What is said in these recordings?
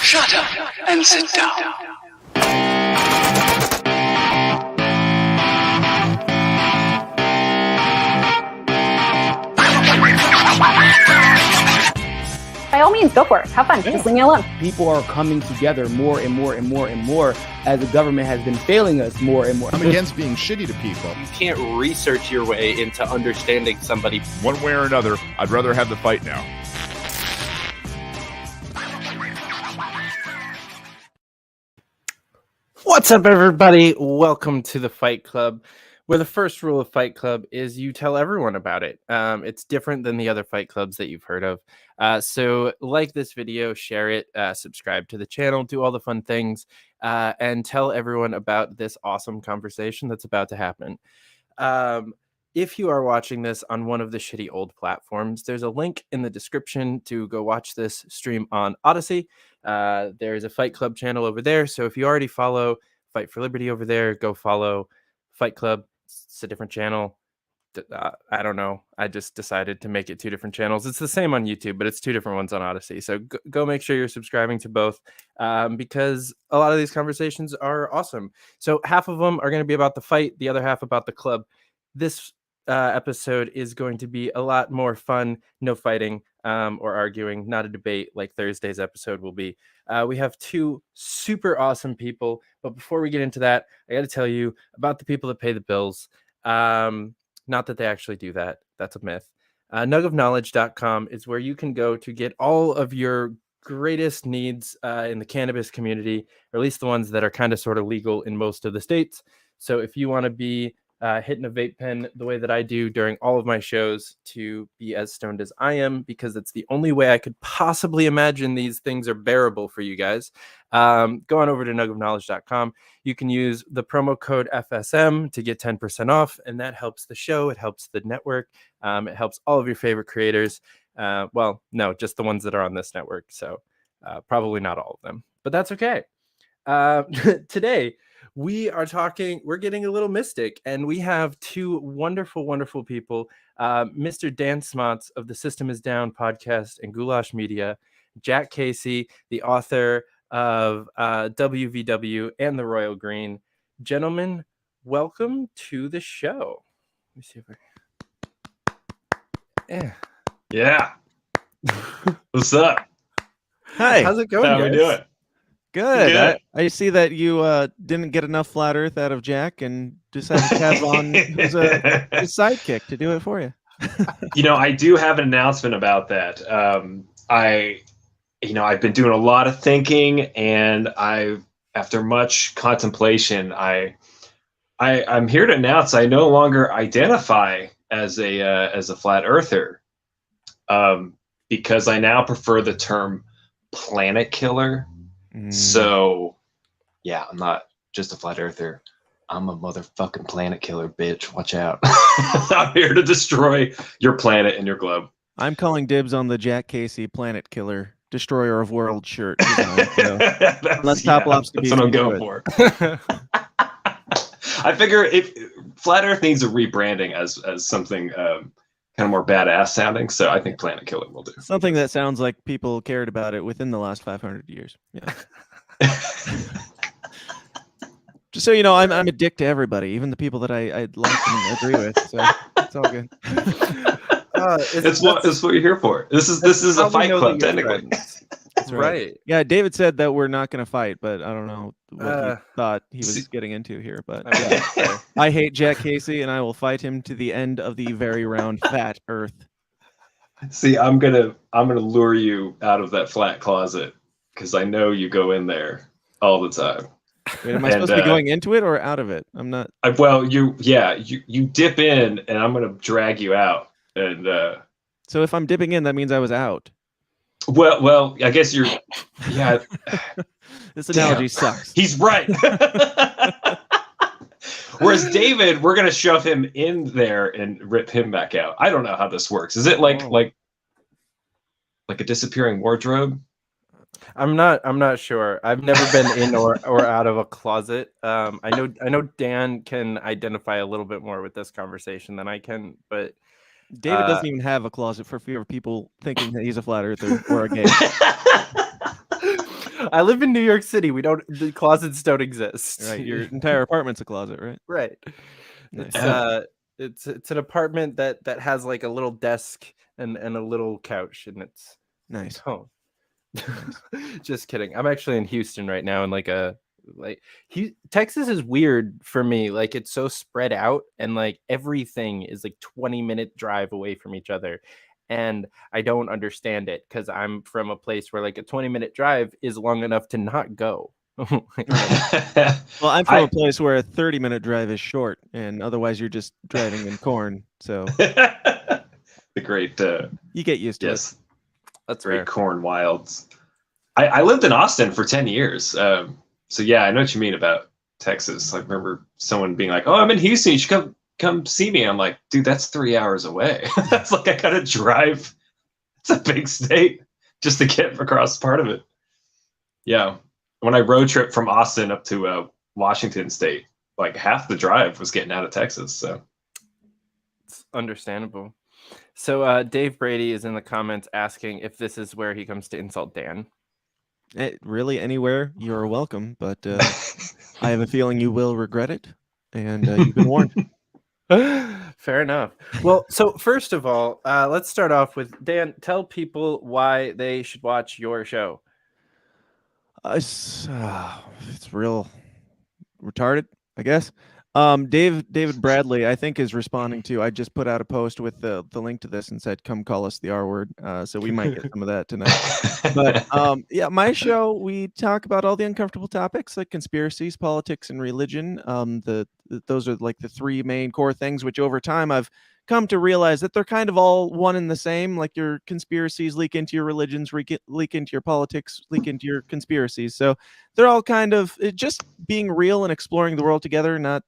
Shut up and sit down. By all means, go for it. Have fun. Just leave me alone. People are coming together more and more and more and more as the government has been failing us more and more. I'm against being shitty to people. You can't research your way into understanding somebody. One way or another, I'd rather have the fight now. What's up, everybody? Welcome to the Fight Club, where the first rule of Fight Club is you tell everyone about it. It's different than the other Fight Clubs that you've heard of. So like this video, share it, subscribe to the channel, do all the fun things, and tell everyone about this awesome conversation that's about to happen. If you are watching this on one of the shitty old platforms, there's a link in the description to go watch this stream on Odysee. There's a Fight Club channel over there. So if you already follow Fight for Liberty over there, go follow Fight Club. It's a different channel. I don't know. I just decided to make it two different channels. It's the same on YouTube, but it's two different ones on Odysee. So go make sure you're subscribing to both because a lot of these conversations are awesome. So half of them are going to be about the fight, the other half about the club. This episode is going to be a lot more fun, no fighting or arguing, not a debate like Thursday's episode will be. We have two super awesome people, but before we get into that, I got to tell you about the people that pay the bills. Not that they actually do that. That's a myth. Nuggofknowledge.com is where you can go to get all of your greatest needs in the cannabis community, or at least the ones that are kind of sort of legal in most of the states. So if you want to be hitting a vape pen the way that I do during all of my shows to be as stoned as I am, because it's the only way I could possibly imagine these things are bearable for you guys. Go on over to nuggofknowledge.com. You can use the promo code FSM to get 10% off, and that helps the show. It helps the network. It helps all of your favorite creators. Well, no, just the ones that are on this network. So probably not all of them, but that's okay. Today, we're getting a little mystic, and we have two wonderful, wonderful people. Mr. Dan Smotz of the System is Down podcast and Goulash Media, Jack Casey, the author of WVW and the Royal Green. Gentlemen, welcome to the show. Let me see if Yeah. What's up? Hi. How's it going, How guys? we doing? Good. I see that you didn't get enough flat earth out of Jack and decided to have on his sidekick to do it for you. I do have an announcement about that. I've been doing a lot of thinking, and after much contemplation, I'm here to announce I no longer identify as a flat earther, because I now prefer the term planet killer. So, yeah, I'm not just a flat earther. I'm a motherfucking planet killer, bitch. Watch out. I'm here to destroy your planet and your globe. I'm calling dibs on the Jack Casey planet killer, destroyer of world shirt. Unless Top Lops to be. That's what I'm going for. I figure if flat earth needs a rebranding as something kind of more badass sounding, so I think planet killer will do. Something that sounds like people cared about it within the last 500 years. Yeah. Just so you know, I'm a dick to everybody, even the people that I like and agree with. So it's all good. It's what you're here for. This is a fight club, technically. That's right. Yeah, David said that we're not going to fight, but I don't know what he thought he was getting into here. But I hate Jack Casey, and I will fight him to the end of the very round fat earth. See, I'm gonna lure you out of that flat closet because I know you go in there all the time. Wait, am I supposed to be going into it or out of it? I'm not. You dip in, and I'm gonna drag you out. And so if I'm dipping in, that means I was out. Well, I guess you're. Yeah. This analogy sucks. He's right. Whereas David, we're gonna shove him in there and rip him back out. I don't know how this works. Is it like a disappearing wardrobe? I'm not sure. I've never been in or out of a closet. I know Dan can identify a little bit more with this conversation than I can, but David doesn't even have a closet for fear of people thinking that he's a flat earther or a gay. I live in New York City. The closets don't exist. Right, your entire apartment's a closet, right? Right. Nice. It's an apartment that has like a little desk and a little couch, and it's Nice. home. Just kidding. I'm actually in Houston right now, and Texas is weird for me. Like, it's so spread out, and like everything is like 20-minute drive away from each other. And I don't understand it because I'm from a place where like a 20-minute drive is long enough to not go. Well, I'm from a place where a 30-minute drive is short, and otherwise you're just driving in corn. So the great you get used to it. That's great rare. corn wilds. I lived in Austin for 10 years. So yeah, I know what you mean about Texas. I remember someone being like, "Oh, I'm in Houston. You should come see me." I'm like, dude, that's 3 hours away. That's like I gotta drive. It's a big state just to get across part of it. Yeah. When I road trip from Austin up to Washington State, like half the drive was getting out of Texas. So it's understandable. So Dave Brady is in the comments asking if this is where he comes to insult Dan. Really, anywhere you're welcome, but I have a feeling you will regret it, and you've been warned. Fair enough. Well, so first of all, let's start off with Dan. Tell people why they should watch your show. It's real retarded, I guess. David Bradley, I think, is responding to. I just put out a post with the link to this and said, "Come call us the R word." So we might get some of that tonight. But yeah, my show, we talk about all the uncomfortable topics like conspiracies, politics, and religion. Those are like the three main core things, which over time I've come to realize that they're kind of all one and the same. Like your conspiracies leak into your religions, leak into your politics, leak into your conspiracies. So they're all kind of just being real and exploring the world together, not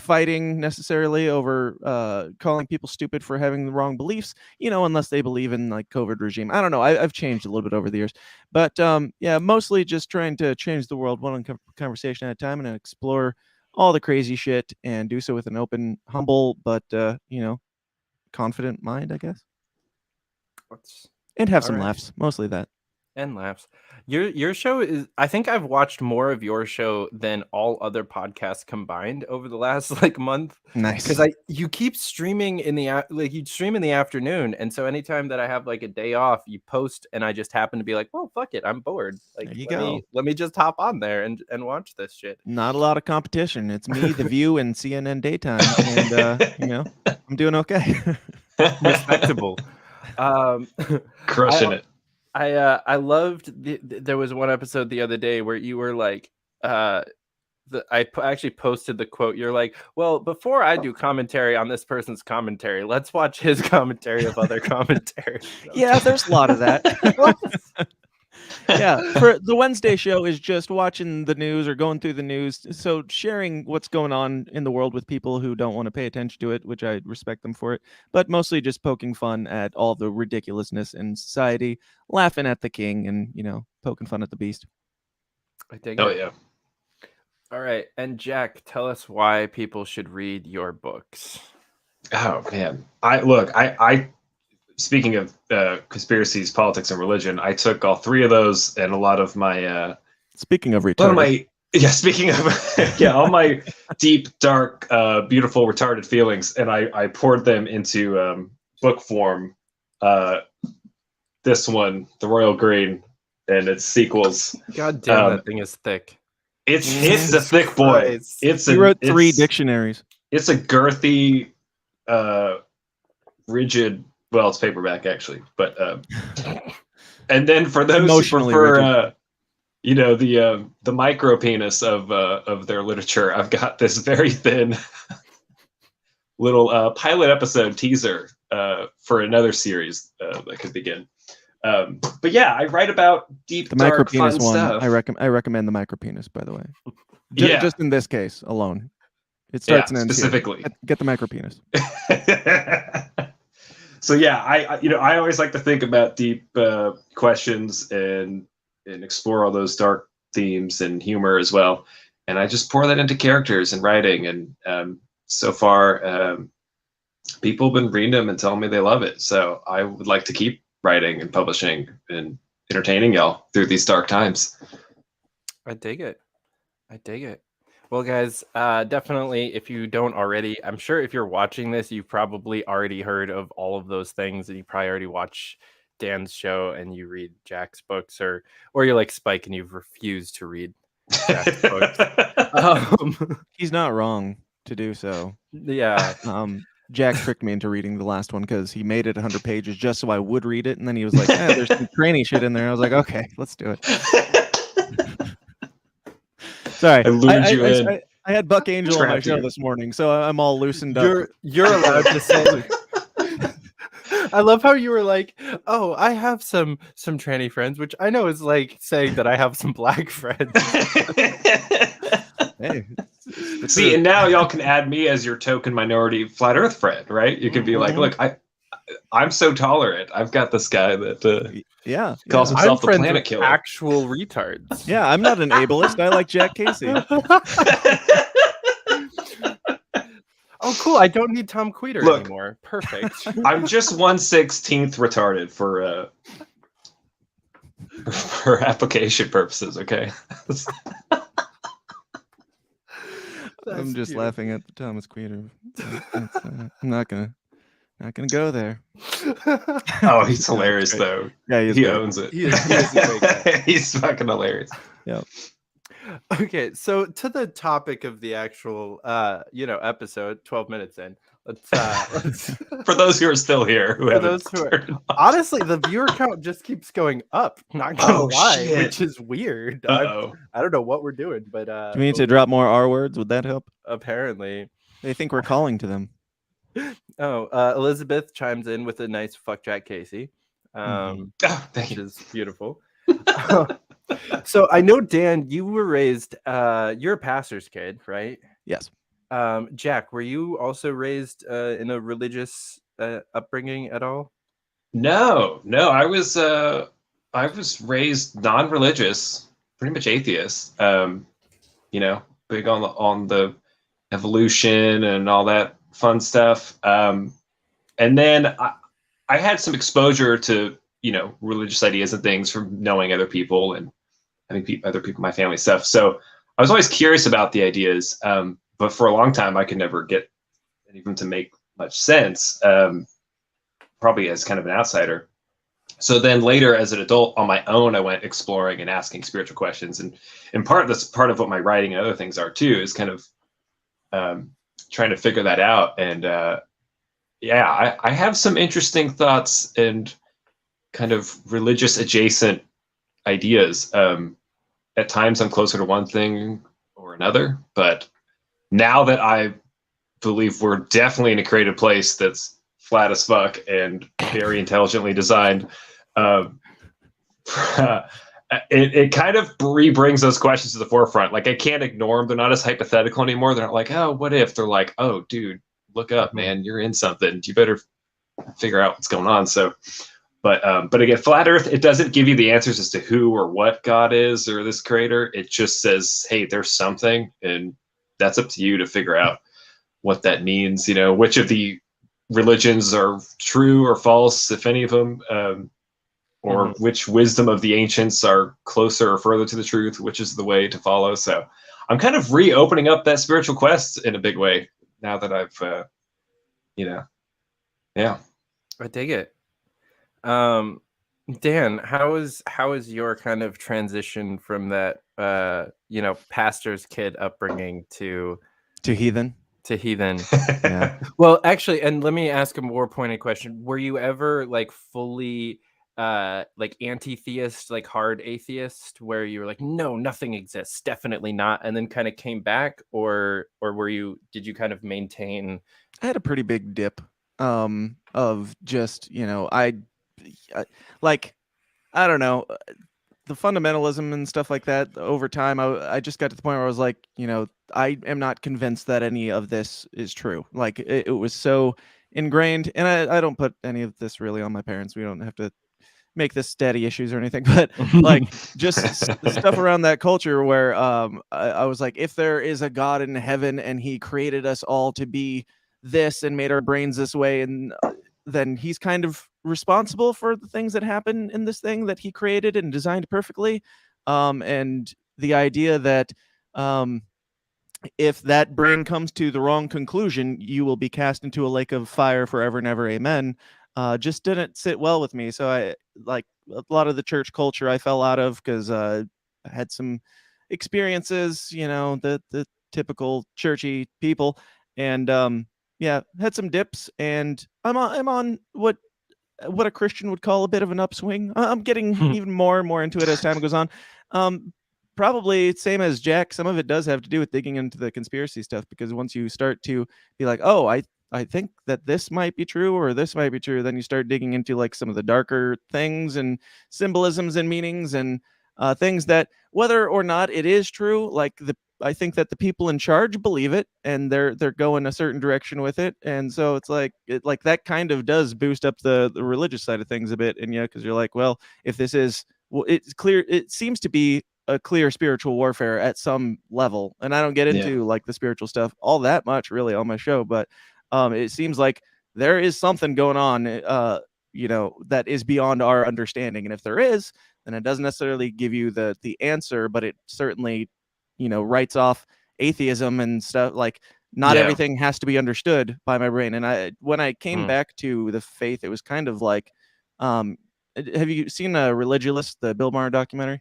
fighting necessarily over calling people stupid for having the wrong beliefs, unless they believe in like COVID regime. I don't know. I've changed a little bit over the years, but yeah, mostly just trying to change the world one conversation at a time and explore all the crazy shit and do so with an open, humble, but confident mind, I guess. And have some laughs, mostly that. And laughs. Your show is, I think I've watched more of your show than all other podcasts combined over the last month. Nice. Because you keep streaming you stream in the afternoon, and so anytime that I have a day off, you post, and I just happen to be like, well, fuck it, I'm bored. There you go. Let me just hop on there and watch this shit. Not a lot of competition. It's me, The View, and CNN Daytime, and I'm doing okay. Respectable. Crushing it. I loved there was one episode the other day where you were like, I actually posted the quote. You're like, well, before I do commentary on this person's commentary, let's watch his commentary of other commentary. Yeah, there's a lot of that. Yeah, for the Wednesday show is just watching the news or going through the news. So sharing what's going on in the world with people who don't want to pay attention to it, which I respect them for it, but mostly just poking fun at all the ridiculousness in society, laughing at the king, and poking fun at the beast. I think. Oh yeah. All right, and Jack, tell us why people should read your books. Oh man, I speaking of conspiracies, politics, and religion, I took all three of those and a lot of my. Speaking of retarded. Speaking of all my deep, dark, beautiful, retarded feelings, and I poured them into book form. This one, The Royal Green, and its sequels. God damn, that thing is thick. It's a thick boy. He wrote 3 dictionaries. It's a girthy, rigid. Well, it's paperback actually, but and then for those who prefer, the micro penis of their literature, I've got this very thin little pilot episode teaser for another series that could begin. But yeah, I write about deep, dark, fun stuff. I recommend the micro penis, by the way. Just in this case alone, it starts and ends specifically. Get the micro penis. So yeah, I always like to think about deep questions and explore all those dark themes and humor as well. And I just pour that into characters and writing. And so far, people have been reading them and telling me they love it. So I would like to keep writing and publishing and entertaining y'all through these dark times. I dig it. Well, guys, definitely, if you don't already, I'm sure if you're watching this, you've probably already heard of all of those things, and you probably already watch Dan's show and you read Jack's books, or you're like Spike and you've refused to read Jack's books. He's not wrong to do so. Yeah. Jack tricked me into reading the last one because he made it 100 pages just so I would read it, and then he was like, "There's some tranny shit in there." I was like, "Okay, let's do it." Sorry, I lured you in. I had Buck Angel on my Trapped show you. this morning, so I'm all loosened up. You're allowed to say. I love how you were like, "Oh, I have some tranny friends," which I know is like saying that I have some black friends. Hey, See, and now y'all can add me as your token minority flat Earth friend, right? You can be like, "Look, I'm so tolerant. I've got this guy that calls I'm himself the friends planet with killer." actual retards. Yeah, I'm not an ableist. I like Jack Casey. Oh, cool! I don't need Tom Queter Look. anymore. Perfect. I'm just 1/16 retarded for application purposes. Okay. I'm just laughing at the Thomas Queter. I'm not gonna go there. Oh, he's hilarious though. Yeah, He owns it. He is a great guy. He's fucking hilarious. Yeah. Okay, so to the topic of the actual, episode, 12 minutes in. Let's For those who are still here, who for haven't those who are turned off. honestly, the viewer count just keeps going up. Not gonna Oh, lie, shit. which is weird. Uh-oh. I don't know what we're doing, but Do we need to drop more R words? Would that help? apparently. They think we're calling to them. Oh, Elizabeth chimes in with a nice "fuck Jack Casey," Oh, thank which you. is beautiful. So I know, Dan, you were raised. You're a pastor's kid, right? Yes. Jack, were you also raised in a religious upbringing at all? No. I was raised non-religious, pretty much atheist. Big on the evolution and all that fun stuff. And then I had some exposure to religious ideas and things from knowing other people and having other people in my family stuff. So I was always curious about the ideas, but for a long time I could never get any of them to make much sense. Probably as kind of an outsider. So then later, as an adult on my own, I went exploring and asking spiritual questions, and in part that's part of what my writing and other things are too, is kind of trying to figure that out. And I have some interesting thoughts and kind of religious adjacent ideas. At times I'm closer to one thing or another, but now that I believe we're definitely in a creative place that's flat as fuck and very intelligently designed, it kind of brings those questions to the forefront. Like, I can't ignore them. They're not as hypothetical anymore. They're not like, oh, what if? They're like, oh, dude, look up, man. You're in something. You better figure out what's going on. So, but again, flat Earth, it doesn't give you the answers as to who or what God is or this creator. It just says, hey, there's something, and that's up to you to figure out what that means. Which of the religions are true or false, if any of them, or which wisdom of the ancients are closer or further to the truth, which is the way to follow. So I'm kind of reopening up that spiritual quest in a big way now that I've, yeah. I dig it. Dan, how is your kind of transition from that, pastor's kid upbringing to heathen? To heathen. Yeah. Well, actually, and let me ask a more pointed question. Were you ever like fully like anti-theist, like hard atheist, where you were like, no, nothing exists, definitely not, and then kind of came back, or did you kind of maintain? I had a pretty big dip of just, I don't know, the fundamentalism and stuff like that. Over time, I just got to the point where I was like, I am not convinced that any of this is true. Like, it was so ingrained, and I don't put any of this really on my parents. We don't have to make this daddy issues or anything, but like just the stuff around that culture where I was like, if there is a God in heaven and he created us all to be this and made our brains this way, and then he's kind of responsible for the things that happen in this thing that he created and designed perfectly. And the idea that if that brain comes to the wrong conclusion, you will be cast into a lake of fire forever and ever, amen, just didn't sit well with me. So I, like a lot of the church culture, I fell out of, because I had some experiences, the typical churchy people, and yeah, had some dips, and I'm on what a Christian would call a bit of an upswing. I'm getting even more and more into it as time goes on. Probably same as Jack. Some of it does have to do with digging into the conspiracy stuff, because once you start to be like, oh, I think that this might be true or this might be true, then you start digging into like some of the darker things and symbolisms and meanings and things that, whether or not it is true, like I think that the people in charge believe it, and they're going a certain direction with it, and so it's like that kind of does boost up the religious side of things a bit, and because you're like, well, if this is, well, it's clear, it seems to be a clear spiritual warfare at some level, and I don't get into like the spiritual stuff all that much really on my show, but it seems like there is something going on, that is beyond our understanding, and if there is, then it doesn't necessarily give you the answer, but it certainly writes off atheism and stuff. Like, not everything has to be understood by my brain. And when I came back to the faith, it was kind of like, have you seen Religulous, the Bill Maher documentary,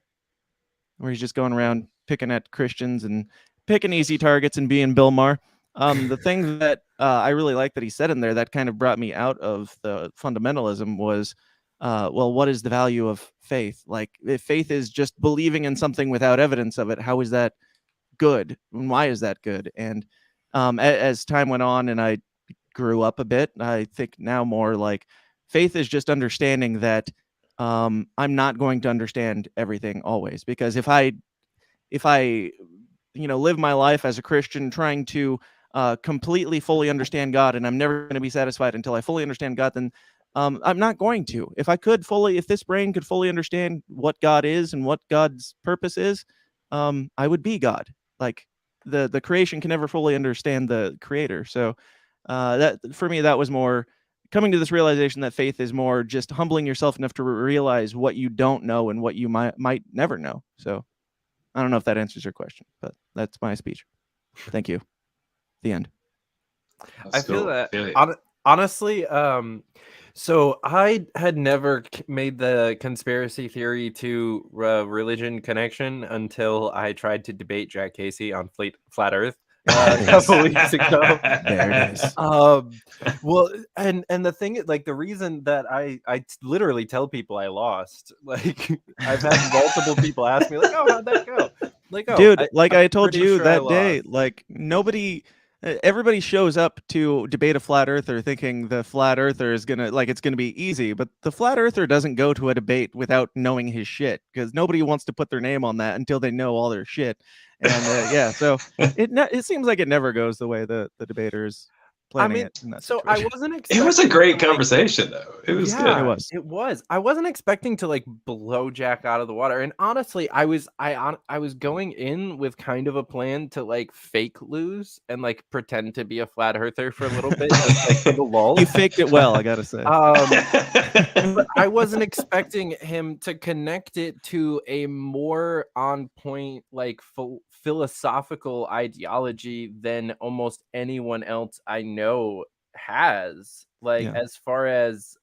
where he's just going around picking at Christians and picking easy targets and being Bill Maher? The thing that I really like that he said in there that kind of brought me out of the fundamentalism was, well, what is the value of faith? Like, if faith is just believing in something without evidence of it, how is that good? And why is that good? And as time went on and I grew up a bit, I think now more like faith is just understanding that I'm not going to understand everything always, because if I live my life as a Christian trying to completely fully understand God, and I'm never going to be satisfied until I fully understand God, then I'm not going to. If this brain could fully understand what God is and what God's purpose is, I would be God. Like, the creation can never fully understand the creator. So that, for me, that was more coming to this realization that faith is more just humbling yourself enough to realize what you don't know and what you might never know. So I don't know if that answers your question, but that's my speech. Thank you. The end. I feel that honestly, so I had never made the conspiracy theory to religion connection until I tried to debate Jack Casey on Flat Earth a couple weeks ago. There it is. Well, and the thing is, like, the reason that I literally tell people I lost, like, I've had multiple people ask me, like, oh, how'd that go? Like, oh, dude, I I'm told pretty you sure that I day, lost. like, everybody shows up to debate a flat earther thinking the flat earther is it's gonna be easy, but the flat earther doesn't go to a debate without knowing his shit, because nobody wants to put their name on that until they know all their shit. And so it seems like it never goes the way the debater is planning it in that so situation. I wasn't expecting It was a great conversation, though. It was good. It was. I wasn't expecting to like blow Jack out of the water, and honestly, I was going in with kind of a plan to like fake lose and like pretend to be a flat earther for a little bit, just like for the lull. You faked it well, I gotta say. But I wasn't expecting him to connect it to a more on point, like philosophical ideology than almost anyone else I know has. Like, as far as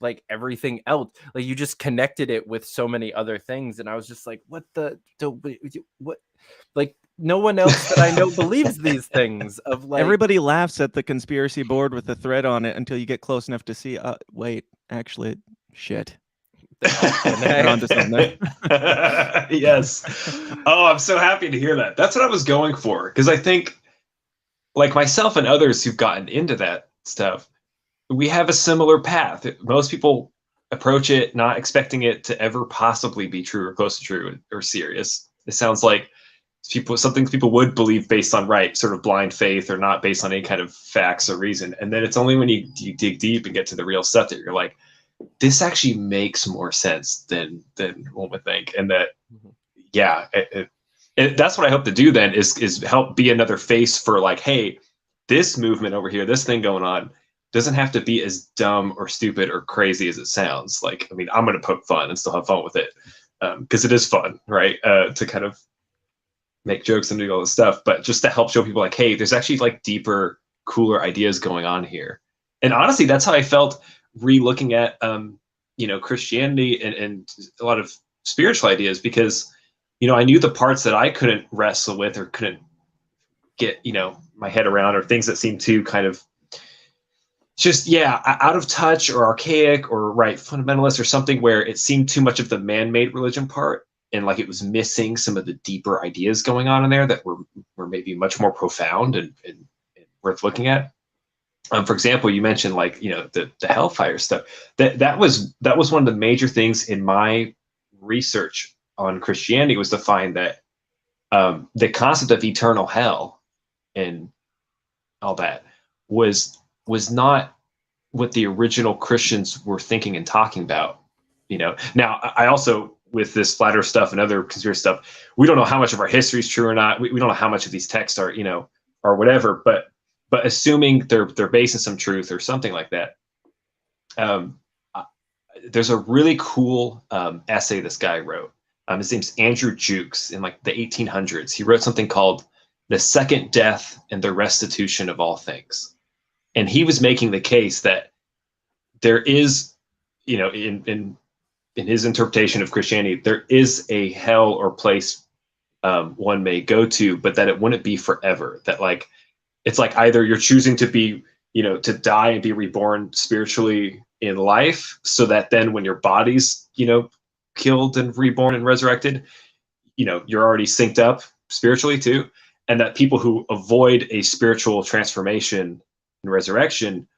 like everything else, like, you just connected it with so many other things, and I was just like, what? Like, no one else that I know believes these things. Of like, everybody laughs at the conspiracy board with the thread on it until you get close enough to see. Wait, actually, shit. Yes. Oh, I'm so happy to hear that. That's what I was going for, because I think, like myself and others who've gotten into that stuff, we have a similar path. Most people approach it not expecting it to ever possibly be true or close to true or serious. It sounds like something people would believe based on sort of blind faith, or not based on any kind of facts or reason. And then it's only when you dig deep and get to the real stuff that you're like, this actually makes more sense than one would think. And that, that's what I hope to do then, is help be another face for like, hey, this movement over here, this thing going on, doesn't have to be as dumb or stupid or crazy as it sounds. Like, I mean, I'm going to poke fun and still have fun with it because it is fun, right? To kind of make jokes and do all this stuff, but just to help show people like, hey, there's actually like deeper, cooler ideas going on here. And honestly, that's how I felt re-looking at, Christianity and a lot of spiritual ideas, because, I knew the parts that I couldn't wrestle with or couldn't get, my head around, or things that seemed too kind of just, out of touch or archaic or fundamentalist or something, where it seemed too much of the man-made religion part. And like it was missing some of the deeper ideas going on in there that were maybe much more profound and worth looking at. For example, you mentioned like, the hellfire stuff. That was one of the major things in my research on Christianity, was to find that the concept of eternal hell and all that was not what the original Christians were thinking and talking about. Now I also, with this flat earth stuff and other conspiracy stuff, we don't know how much of our history is true or not. We don't know how much of these texts are, or whatever, but assuming they're based in some truth or something like that. There's a really cool essay this guy wrote. His name's Andrew Jukes, in like the 1800s. He wrote something called The Second Death and the Restitution of All Things. And he was making the case that there is, in his interpretation of Christianity, there is a hell or place one may go to, but that it wouldn't be forever. That like, it's like either you're choosing to be, to die and be reborn spiritually in life, so that then when your body's, killed and reborn and resurrected, you're already synced up spiritually too. And that people who avoid a spiritual transformation and resurrection,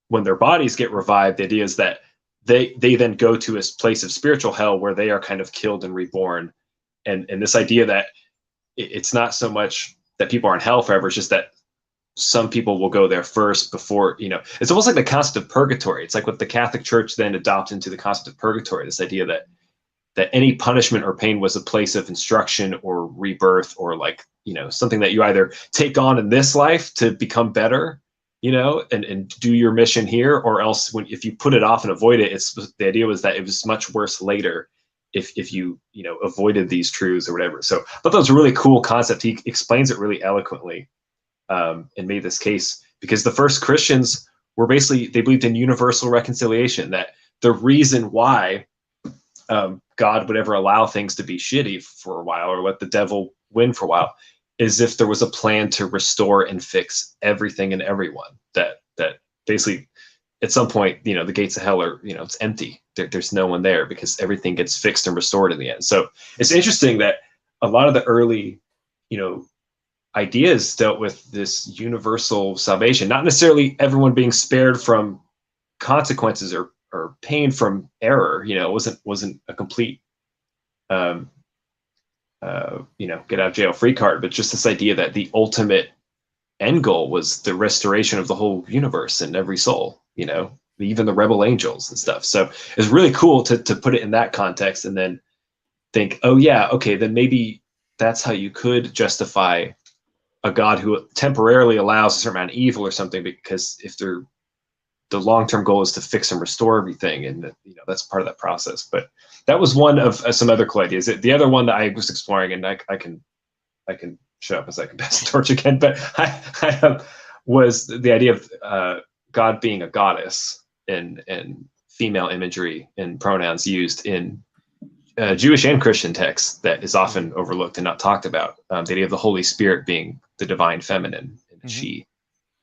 when their bodies get revived, the idea is that they then go to a place of spiritual hell where they are kind of killed and reborn. And this idea that it's not so much that people are in hell forever, it's just that some people will go there first before, it's almost like the concept of purgatory. It's like what the Catholic Church then adopted into the concept of purgatory, this idea that any punishment or pain was a place of instruction or rebirth, or like, something that you either take on in this life to become better, and do your mission here, or else if you put it off and avoid it, the idea was that it was much worse later if you avoided these truths or whatever. So I thought that was a really cool concept. He explains it really eloquently, and made this case because the first Christians were basically, they believed in universal reconciliation, that the reason why God would ever allow things to be shitty for a while, or let the devil win for a while, is if there was a plan to restore and fix everything and everyone. That basically at some point, the gates of hell are, it's empty. There's no one there, because everything gets fixed and restored in the end. So it's interesting that a lot of the early, ideas dealt with this universal salvation, not necessarily everyone being spared from consequences or pain from error. It wasn't a complete, get out of jail free card, but just this idea that the ultimate end goal was the restoration of the whole universe and every soul, even the rebel angels and stuff. So it's really cool to put it in that context, and then think, oh yeah, okay, then maybe that's how you could justify a God who temporarily allows a certain amount of evil or something, because if the long-term goal is to fix and restore everything, and that's part of that process. But that was one of some other cool ideas. The other one that I was exploring, and I can shut up as I can pass the torch again, but I was the idea of God being a goddess, and female imagery and pronouns used in Jewish and Christian texts that is often overlooked and not talked about. The idea of the Holy Spirit being the divine feminine, and she,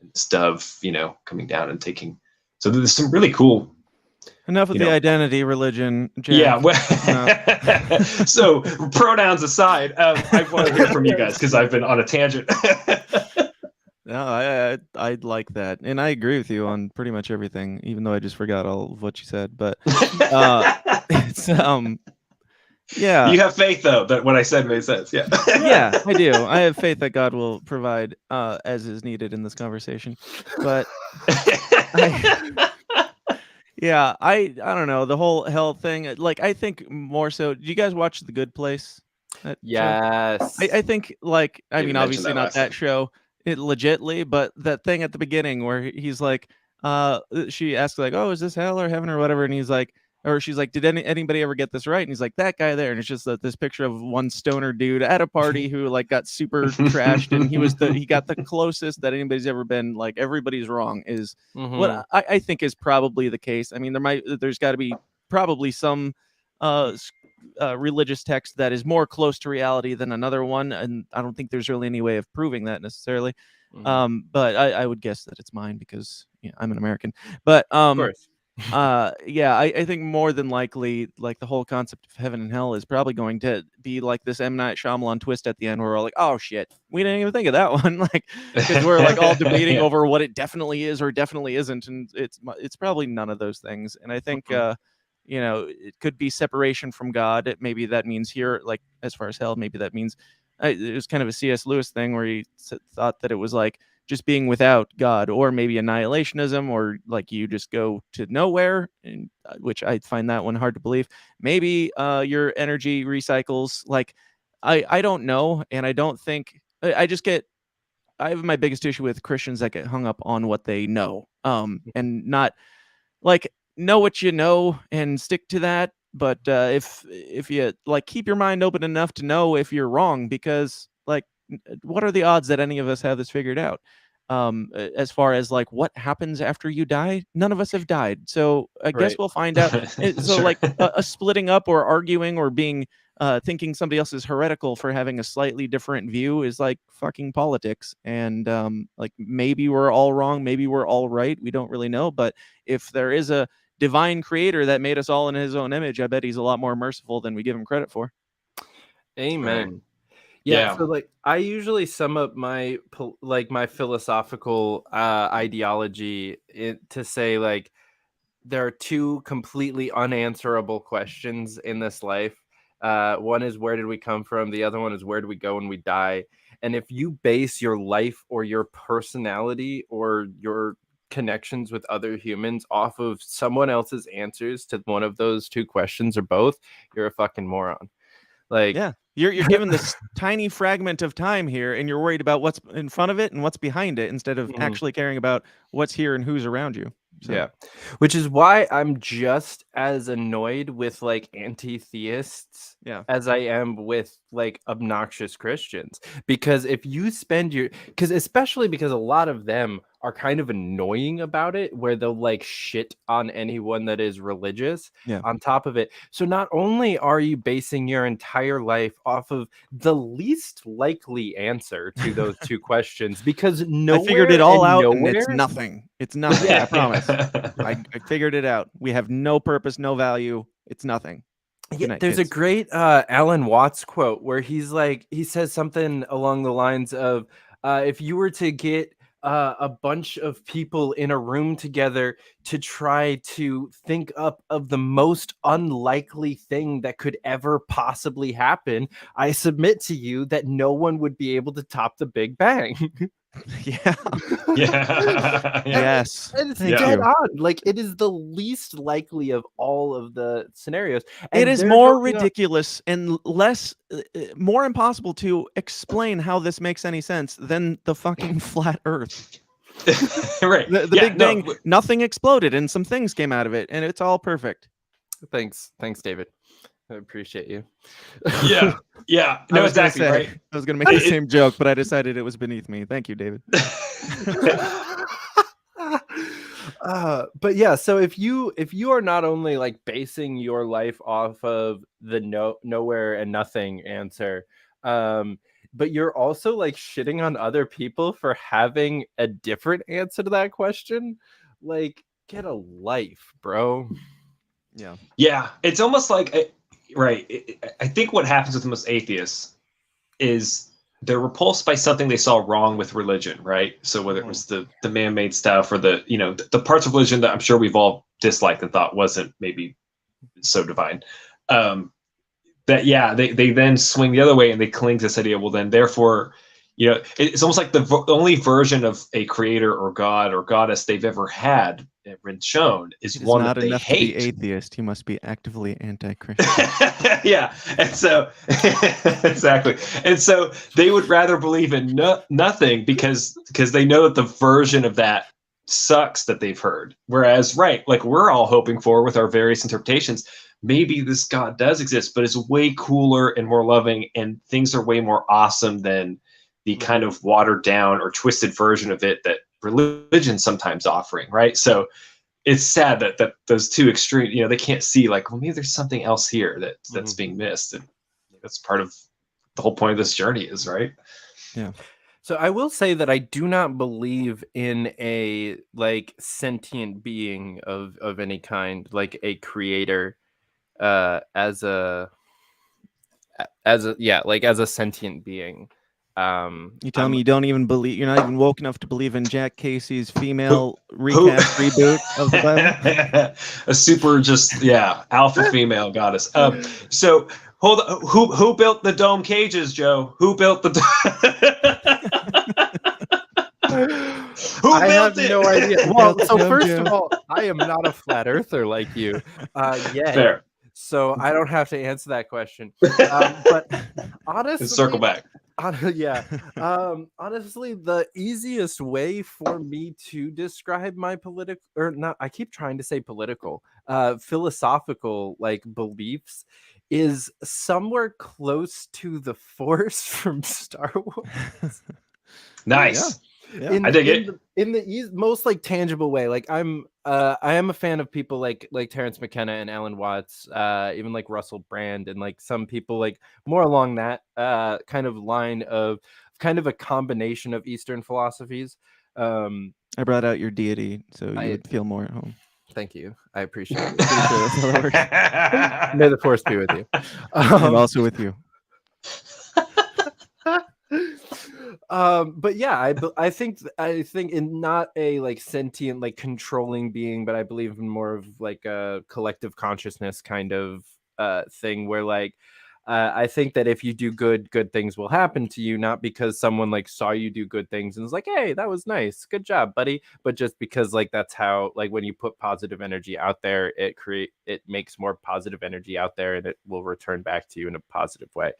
and this dove, coming down and taking. So there's some really cool. Enough of the identity religion. Jack. Yeah. Well, so pronouns aside, I want to hear from you guys, because I've been on a tangent. No, I'd like that, and I agree with you on pretty much everything, even though I just forgot all of what you said. But it's yeah. You have faith, though, that what I said made sense. Yeah. Yeah, I do. I have faith that God will provide as is needed in this conversation. But I don't know, the whole hell thing. Like, I think more so. Did you guys watch The Good Place? Yes. I think, I mean, obviously not that show, it legitly, but that thing at the beginning where he's like, she asks like, "Oh, is this hell or heaven or whatever?" And he's like, or she's like, "Did anybody ever get this right?" And he's like, "That guy there." And it's just this picture of one stoner dude at a party who like got super trashed, and he got the closest that anybody's ever been. Like everybody's wrong is what I think is probably the case. I mean, there's got to be probably some religious text that is more close to reality than another one, and I don't think there's really any way of proving that necessarily. But I would guess that it's mine because I'm an American. But Of course. I think more than likely, like the whole concept of heaven and hell is probably going to be like this M. Night Shyamalan twist at the end, where we're all like, "Oh shit, we didn't even think of that one," like because we're like all debating over what it definitely is or definitely isn't, and it's probably none of those things. And I think it could be separation from God. Maybe that means here, like as far as hell, maybe that means it was kind of a C.S. Lewis thing where he thought that it was like just being without God, or maybe annihilationism, or like you just go to nowhere, and which I find that one hard to believe. Maybe your energy recycles. Like I don't know, and I don't think I have my biggest issue with Christians that get hung up on what they know, and not like know what you know and stick to that. But if you like keep your mind open enough to know if you're wrong, because like what are the odds that any of us have this figured out? As far as like what happens after you die, none of us have died, so I guess we'll find out. So like a splitting up or arguing or being thinking somebody else is heretical for having a slightly different view is like fucking politics. And like maybe we're all wrong, maybe we're all right, we don't really know. But if there is a divine creator that made us all in his own image, I bet he's a lot more merciful than we give him credit for. Amen. Right. Yeah, so like I usually sum up my philosophical ideology to say like there are two completely unanswerable questions in this life. One is where did we come from? The other one is where do we go when we die? And if you base your life or your personality or your connections with other humans off of someone else's answers to one of those two questions or both, you're a fucking moron. Like, yeah, you're given this tiny fragment of time here, and you're worried about what's in front of it and what's behind it instead of actually caring about what's here and who's around you. So. Yeah, which is why I'm just as annoyed with like anti-theists as I am with like obnoxious Christians. Because if you spend especially because a lot of them are kind of annoying about it, where they'll like shit on anyone that is religious on top of it. So not only are you basing your entire life off of the least likely answer to those two questions, because I figured it all out and it's nothing. It's nothing. I promise. I figured it out. We have no purpose, no value. It's nothing. Yeah, there's a great Alan Watts quote where he's like, he says something along the lines of, if you were to get a bunch of people in a room together to try to think up of the most unlikely thing that could ever possibly happen, I submit to you that no one would be able to top the Big Bang. Yes. And it's dead on. Like it is the least likely of all of the scenarios. And it is more ridiculous and less, more impossible to explain how this makes any sense than the fucking flat Earth. Right. The Big Bang, nothing exploded and some things came out of it, and it's all perfect. Thanks, David. I appreciate you. Yeah. No, exactly. Right. I was going to make the same joke, but I decided it was beneath me. Thank you, David. But yeah, so if you are not only like basing your life off of the nowhere and nothing answer, but you're also like shitting on other people for having a different answer to that question, like get a life, bro. Yeah. It's almost like I think what happens with most atheists is they're repulsed by something they saw wrong with religion, right? So whether it was the man-made stuff or the parts of religion that I'm sure we've all disliked and thought wasn't maybe so divine, they then swing the other way and they cling to this idea. Well, then therefore, it's almost like the only version of a creator or God or goddess they've ever had been shown is one that they hate. To be atheist, he must be actively anti-Christian. Yeah, and so exactly, and so they would rather believe in nothing because they know that the version of that sucks that they've heard. Whereas, right, like we're all hoping for with our various interpretations, maybe this God does exist, but it's way cooler and more loving, and things are way more awesome than the kind of watered down or twisted version of it that religion sometimes offering, right? So it's sad that those two extreme, they can't see like, well, maybe there's something else here that's being missed, and that's part of the whole point of this journey is, right? Yeah. So I will say that I do not believe in a like sentient being of any kind, like a creator, as a sentient being. You tell me you don't even believe, you're not even woke enough to believe in Jack Casey's female recast reboot of the Bible? A super alpha female goddess. So hold on, who built the dome cages, Joe? Who built the I have no idea. Well, so first of all, I am not a flat earther like you. Yet. Fair. So I don't have to answer that question. But honestly, let's circle back. Honestly, the easiest way for me to describe my philosophical like beliefs is somewhere close to the Force from Star Wars. Nice. Yeah. I dig it. In the most like tangible way. Like I am a fan of people like Terrence McKenna and Alan Watts, even like Russell Brand, and like some people like more along that kind of line of kind of a combination of Eastern philosophies. I brought out your deity so you would feel more at home. Thank you. I appreciate it. May the Force be with you. I'm also with you. But yeah, I think in not a like sentient like controlling being, but I believe in more of like a collective consciousness kind of thing where like I think that if you do good things will happen to you, not because someone like saw you do good things and was like, hey, that was nice, good job, buddy, but just because like that's how, like when you put positive energy out there, it makes more positive energy out there and it will return back to you in a positive way.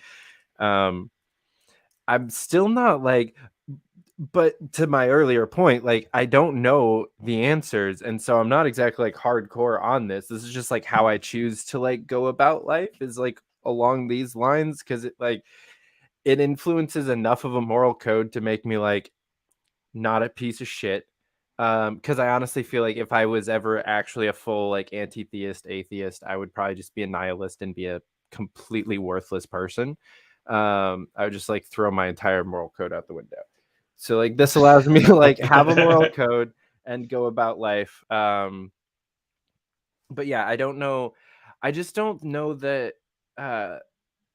I'm still not like, but to my earlier point, like I don't know the answers, and so I'm not exactly like hardcore on this. This is just like how I choose to like go about life is like along these lines, because it influences enough of a moral code to make me like not a piece of shit. Because I honestly feel like if I was ever actually a full like anti-theist atheist, I would probably just be a nihilist and be a completely worthless person. I would just like throw my entire moral code out the window. So like this allows me to like have a moral code and go about life. But yeah, I don't know. I just don't know that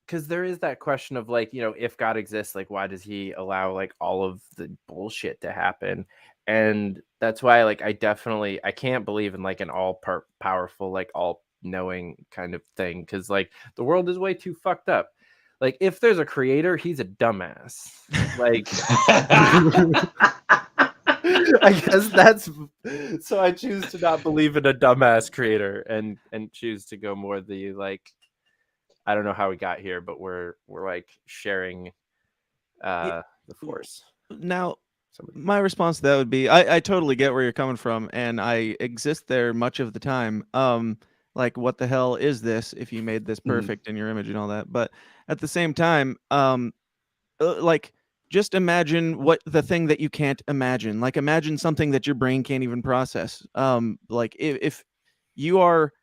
because there is that question of like, if God exists, like why does he allow like all of the bullshit to happen? And that's why like I can't believe in like an powerful, like all knowing kind of thing, because like the world is way too fucked up. Like, if there's a creator, he's a dumbass. Like, I guess that's so. I choose to not believe in a dumbass creator and choose to go more the like. I don't know how we got here, but we're like sharing the Force. Now, my response to that would be, I totally get where you're coming from, and I exist there much of the time. Like, what the hell is this if you made this perfect in your image and all that? But at the same time, like, just imagine what the thing that you can't imagine. Like, imagine something that your brain can't even process. Like, if you are,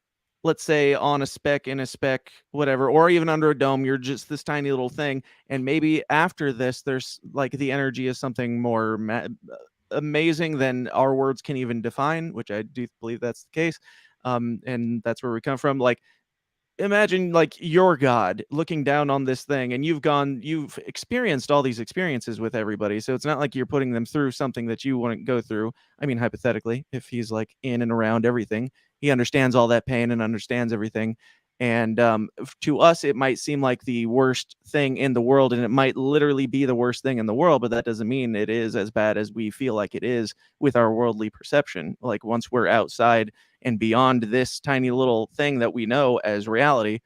let's say, on a speck, in a speck, whatever, or even under a dome, you're just this tiny little thing. And maybe after this, there's, like, the energy is something more amazing than our words can even define, which I do believe that's the case. And that's where we come from. Like, imagine like your God looking down on this thing, and you've experienced all these experiences with everybody. So it's not like you're putting them through something that you wouldn't go through. I mean, hypothetically, if he's like in and around everything, he understands all that pain and understands everything. And to us, it might seem like the worst thing in the world, and it might literally be the worst thing in the world, but that doesn't mean it is as bad as we feel like it is with our worldly perception. Like, once we're outside and beyond this tiny little thing that we know as reality,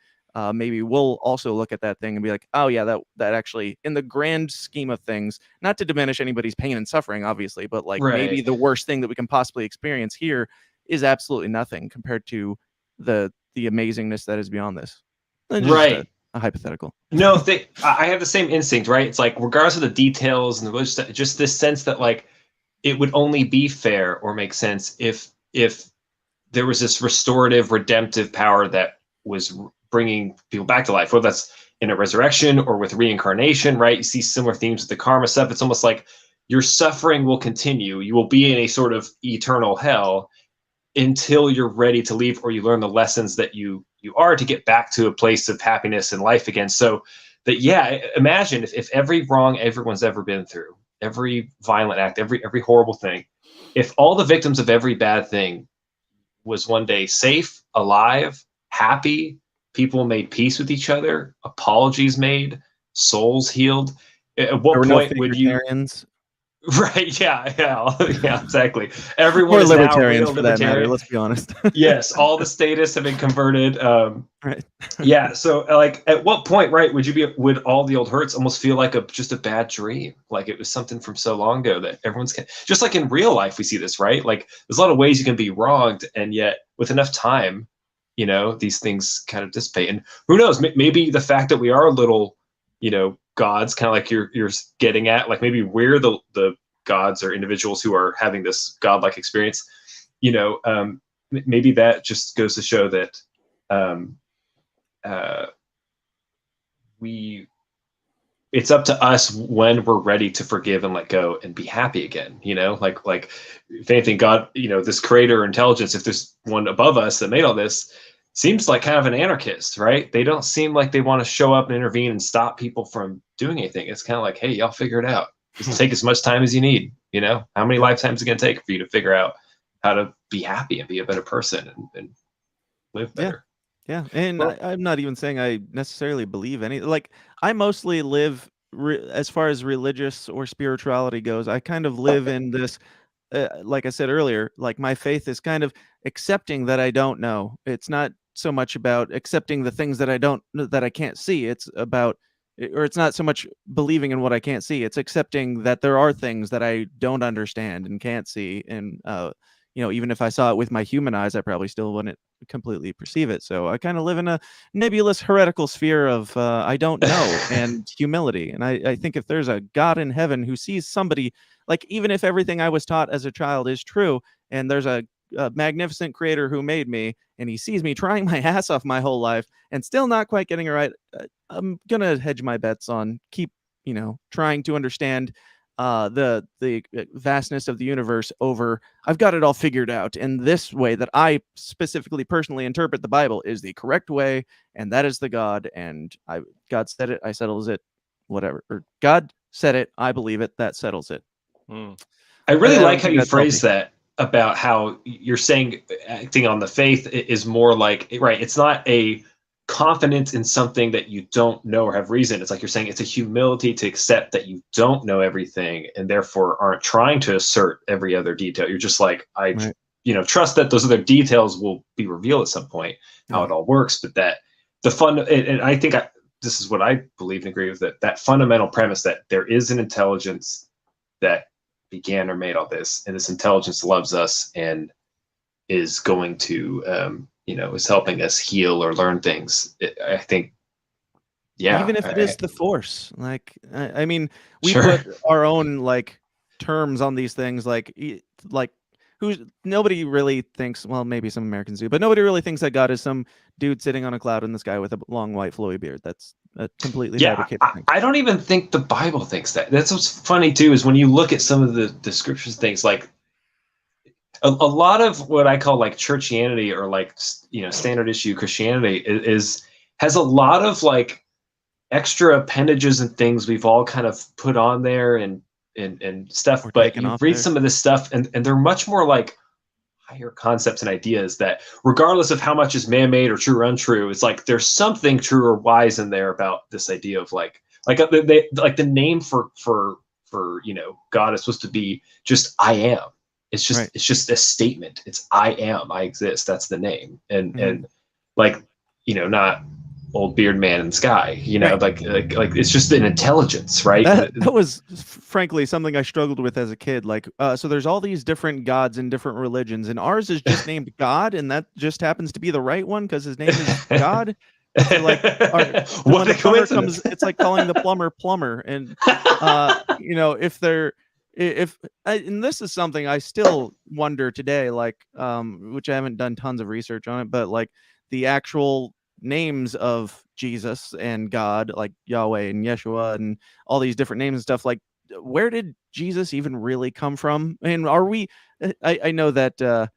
maybe we'll also look at that thing and be like, oh yeah, that actually, in the grand scheme of things, not to diminish anybody's pain and suffering, obviously, but like maybe Right. the worst thing that we can possibly experience here is absolutely nothing compared to the amazingness that is beyond this. Just Right. a hypothetical. No, I have the same instinct, right? It's like, regardless of the details and just this sense that like it would only be fair or make sense if there was this restorative, redemptive power that was bringing people back to life, whether that's in a resurrection or with reincarnation, right? You see similar themes with the karma stuff. It's almost like your suffering will continue. You will be in a sort of eternal hell until you're ready to leave, or you learn the lessons that you are to get back to a place of happiness and life again. So that, yeah, imagine if every wrong everyone's ever been through, every violent act, every horrible thing, if all the victims of every bad thing was one day safe, alive, happy, people made peace with each other, apologies made, souls healed. At what point would you? Right? Yeah, exactly. Everyone is now real for that matter. libertarian. Let's be honest. Yes, all the statists have been converted. Right. Yeah. So, like, at what point, right, would all the old hurts almost feel like just a bad dream? Like it was something from so long ago that everyone's just like in real life. We see this, right? Like, there's a lot of ways you can be wronged, and yet with enough time, these things kind of dissipate. And who knows? Maybe the fact that we are little, gods, kind of like you're getting at, like maybe we're the gods or individuals who are having this godlike experience. Maybe that just goes to show that it's up to us when we're ready to forgive and let go and be happy again. Like if anything, God, this creator or intelligence, if there's one above us that made all this, seems like kind of an anarchist, right? They don't seem like they want to show up and intervene and stop people from doing anything. It's kind of like, hey, y'all figure it out. Just take as much time as you need. How many lifetimes is it going to take for you to figure out how to be happy and be a better person and live better? Yeah. And I'm not even saying I necessarily believe any, like, I mostly live as far as religious or spirituality goes. I kind of live in this, like I said earlier, like my faith is kind of accepting that I don't know. It's not so much about accepting the things that I can't see. It's about, or it's not so much believing in what I can't see. It's accepting that there are things that I don't understand and can't see. And, even if I saw it with my human eyes, I probably still wouldn't completely perceive it. So I kind of live in a nebulous heretical sphere of I don't know and humility. And I think if there's a God in heaven who sees somebody, like, even if everything I was taught as a child is true, and there's a magnificent creator who made me, and he sees me trying my ass off my whole life and still not quite getting it right, I'm gonna hedge my bets on keep trying to understand the vastness of the universe over I've got it all figured out, and this way that I specifically personally interpret the Bible is the correct way, and that is the God, and God said it, I settles it, whatever, or God said it, I believe it, that settles it. I really like how you phrase that about how you're saying acting on the faith is more like, right, it's not a confidence in something that you don't know or have reason. It's like you're saying it's a humility to accept that you don't know everything and therefore aren't trying to assert every other detail. You're just like, trust that those other details will be revealed at some point, how it all works, but that the fun, and I think this is what I believe and agree with, that fundamental premise that there is an intelligence that began or made all this, and this intelligence loves us and is going to is helping us heal or learn things. I think, even if it is the Force, like I mean, we put our own like terms on these things, like nobody really thinks, well, maybe some Americans do, but nobody really thinks that God is some dude sitting on a cloud in the sky with a long white flowy beard. That's a completely fabricated thing. I don't even think the Bible thinks that. That's what's funny too, is when you look at some of the scriptures, things like a lot of what I call like churchianity or like standard issue Christianity has a lot of like extra appendages and things we've all kind of put on there and stuff. But you read some of this stuff and they're much more like higher concepts and ideas that, regardless of how much is man-made or true or untrue, it's like there's something true or wise in there about this idea of like the name for God is supposed to be just I am. It's just It's just a statement. It's I am. I exist. That's the name. And like not old beard man in the sky, you know, Right. like it's just an intelligence, right? That was frankly something I struggled with as a kid. Like, so there's all these different gods in different religions, and ours is just named God, and that just happens to be the right one because his name is God. So like, what a coincidence. It's like calling the plumber, and you know, and this is something I still wonder today, like, which I haven't done tons of research on it, but like the actual names of Jesus and God, like Yahweh and Yeshua and all these different names and stuff, like where did Jesus even really come from? And are we, I know that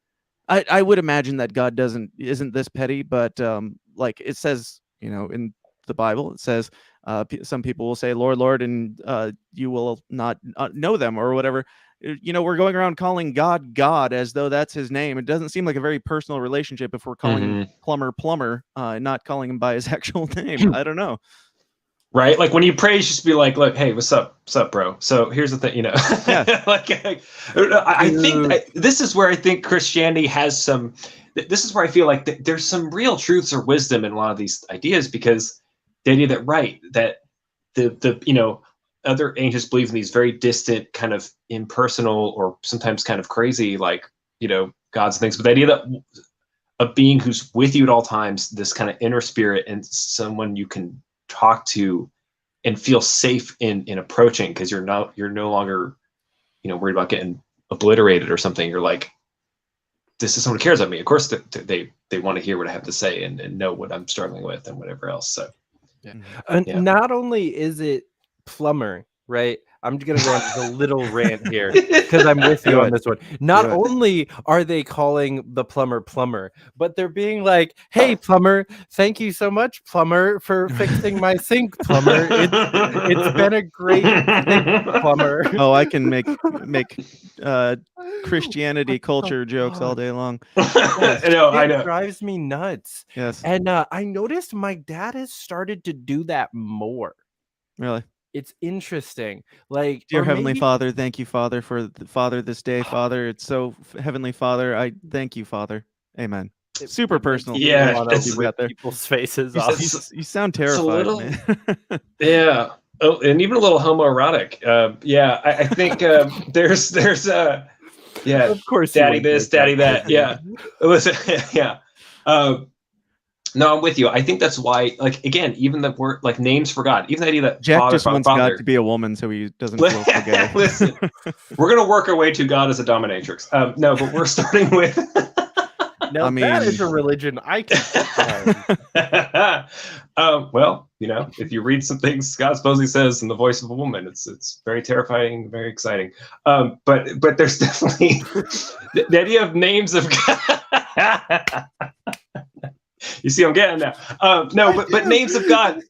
I would imagine that God isn't this petty, but like it says, you know, in the Bible, it says some people will say, Lord, Lord, and you will not know them or whatever. You know, we're going around calling God God as though that's his name. It doesn't seem like a very personal relationship if we're calling plumber and not calling him by his actual name. I don't know. Right? Like when you pray, you just be like, look, hey, what's up, bro? So here's the thing, you know, Yeah. like I think this is where I think Christianity has some, this is where I feel like there's some real truths or wisdom in a lot of these ideas, because the idea that, right, that the you know, other ancients believe in these very distant, kind of impersonal or sometimes kind of crazy, like, you know, gods and things. But the idea that a being who's with you at all times, this kind of inner spirit, and someone you can talk to and feel safe in approaching, because you're no longer, you know, worried about getting obliterated or something. You're like, this is someone who cares about me. Of course, they want to hear what I have to say and know what I'm struggling with and whatever else. So, Not only is it plumber, right? I'm just gonna go on a little rant here because I'm with you on this one. Not only are they calling the plumber, but they're being like, "Hey, plumber, thank you so much, plumber, for fixing my sink, plumber. It's been a great sink, plumber." Oh, I can make Christianity culture jokes all day long. I know. It drives me nuts. Yes. And I noticed my dad has started to do that more. Really? It's interesting. Like, Dear Heavenly Father, thank you, Father, for Father this day, Father. It's so Heavenly Father, I thank you, Father. Amen. Super personal. Yeah, people's faces you, off. You sound terrified, man. Yeah. Oh, and even a little homoerotic. Yeah, I think there's yeah, of course, daddy this, daddy that. Yeah, listen, yeah. No, I'm with you. I think that's why, like, again, even the word, like, names for God, even the idea that Jack father, just wants God to be a woman so he doesn't feel so gay. Listen, we're gonna work our way to God as a dominatrix. No, but we're starting with. No, I mean, that is a religion I can. Well, you know, if you read some things God supposedly says in the voice of a woman, it's very terrifying, very exciting. But there's definitely the idea of names of God. You see, I'm getting now. No, but names of God,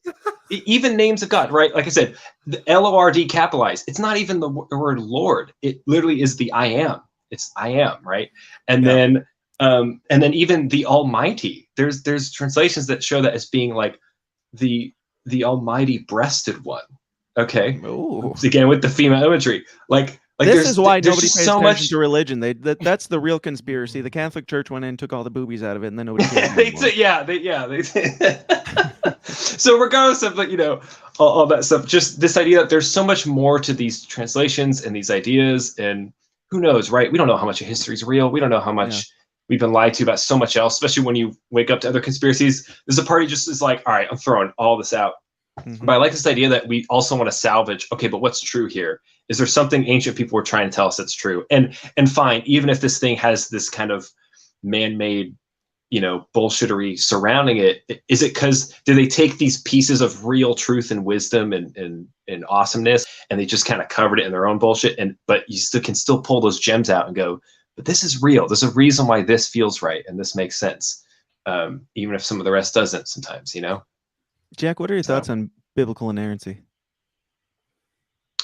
even names of God, right? Like I said, the Lord capitalized. It's not even the word Lord. It literally is the I am. It's I am, right? And then even the Almighty. There's translations that show that as being like the Almighty breasted one. Okay. Ooh. Again with the female imagery, like this is why nobody pays attention to religion. That's the real conspiracy. The Catholic Church went in and took all the boobies out of it, and then nobody cared anymore. So regardless of, like, you know, all that stuff, just this idea that there's so much more to these translations and these ideas, and who knows, right? We don't know how much of history is real. We don't know how much we've been lied to about so much else, especially when you wake up to other conspiracies. There's a party just is like, all right, I'm throwing all this out. Mm-hmm. But I like this idea that we also want to salvage, okay, but what's true here? Is there something ancient people were trying to tell us that's true? And fine, even if this thing has this kind of man-made, you know, bullshittery surrounding it, is it because did they take these pieces of real truth and wisdom and awesomeness, and they just kind of covered it in their own bullshit? But you can still pull those gems out and go, but this is real. There's a reason why this feels right and this makes sense, even if some of the rest doesn't sometimes, you know? Jack, what are your thoughts on biblical inerrancy?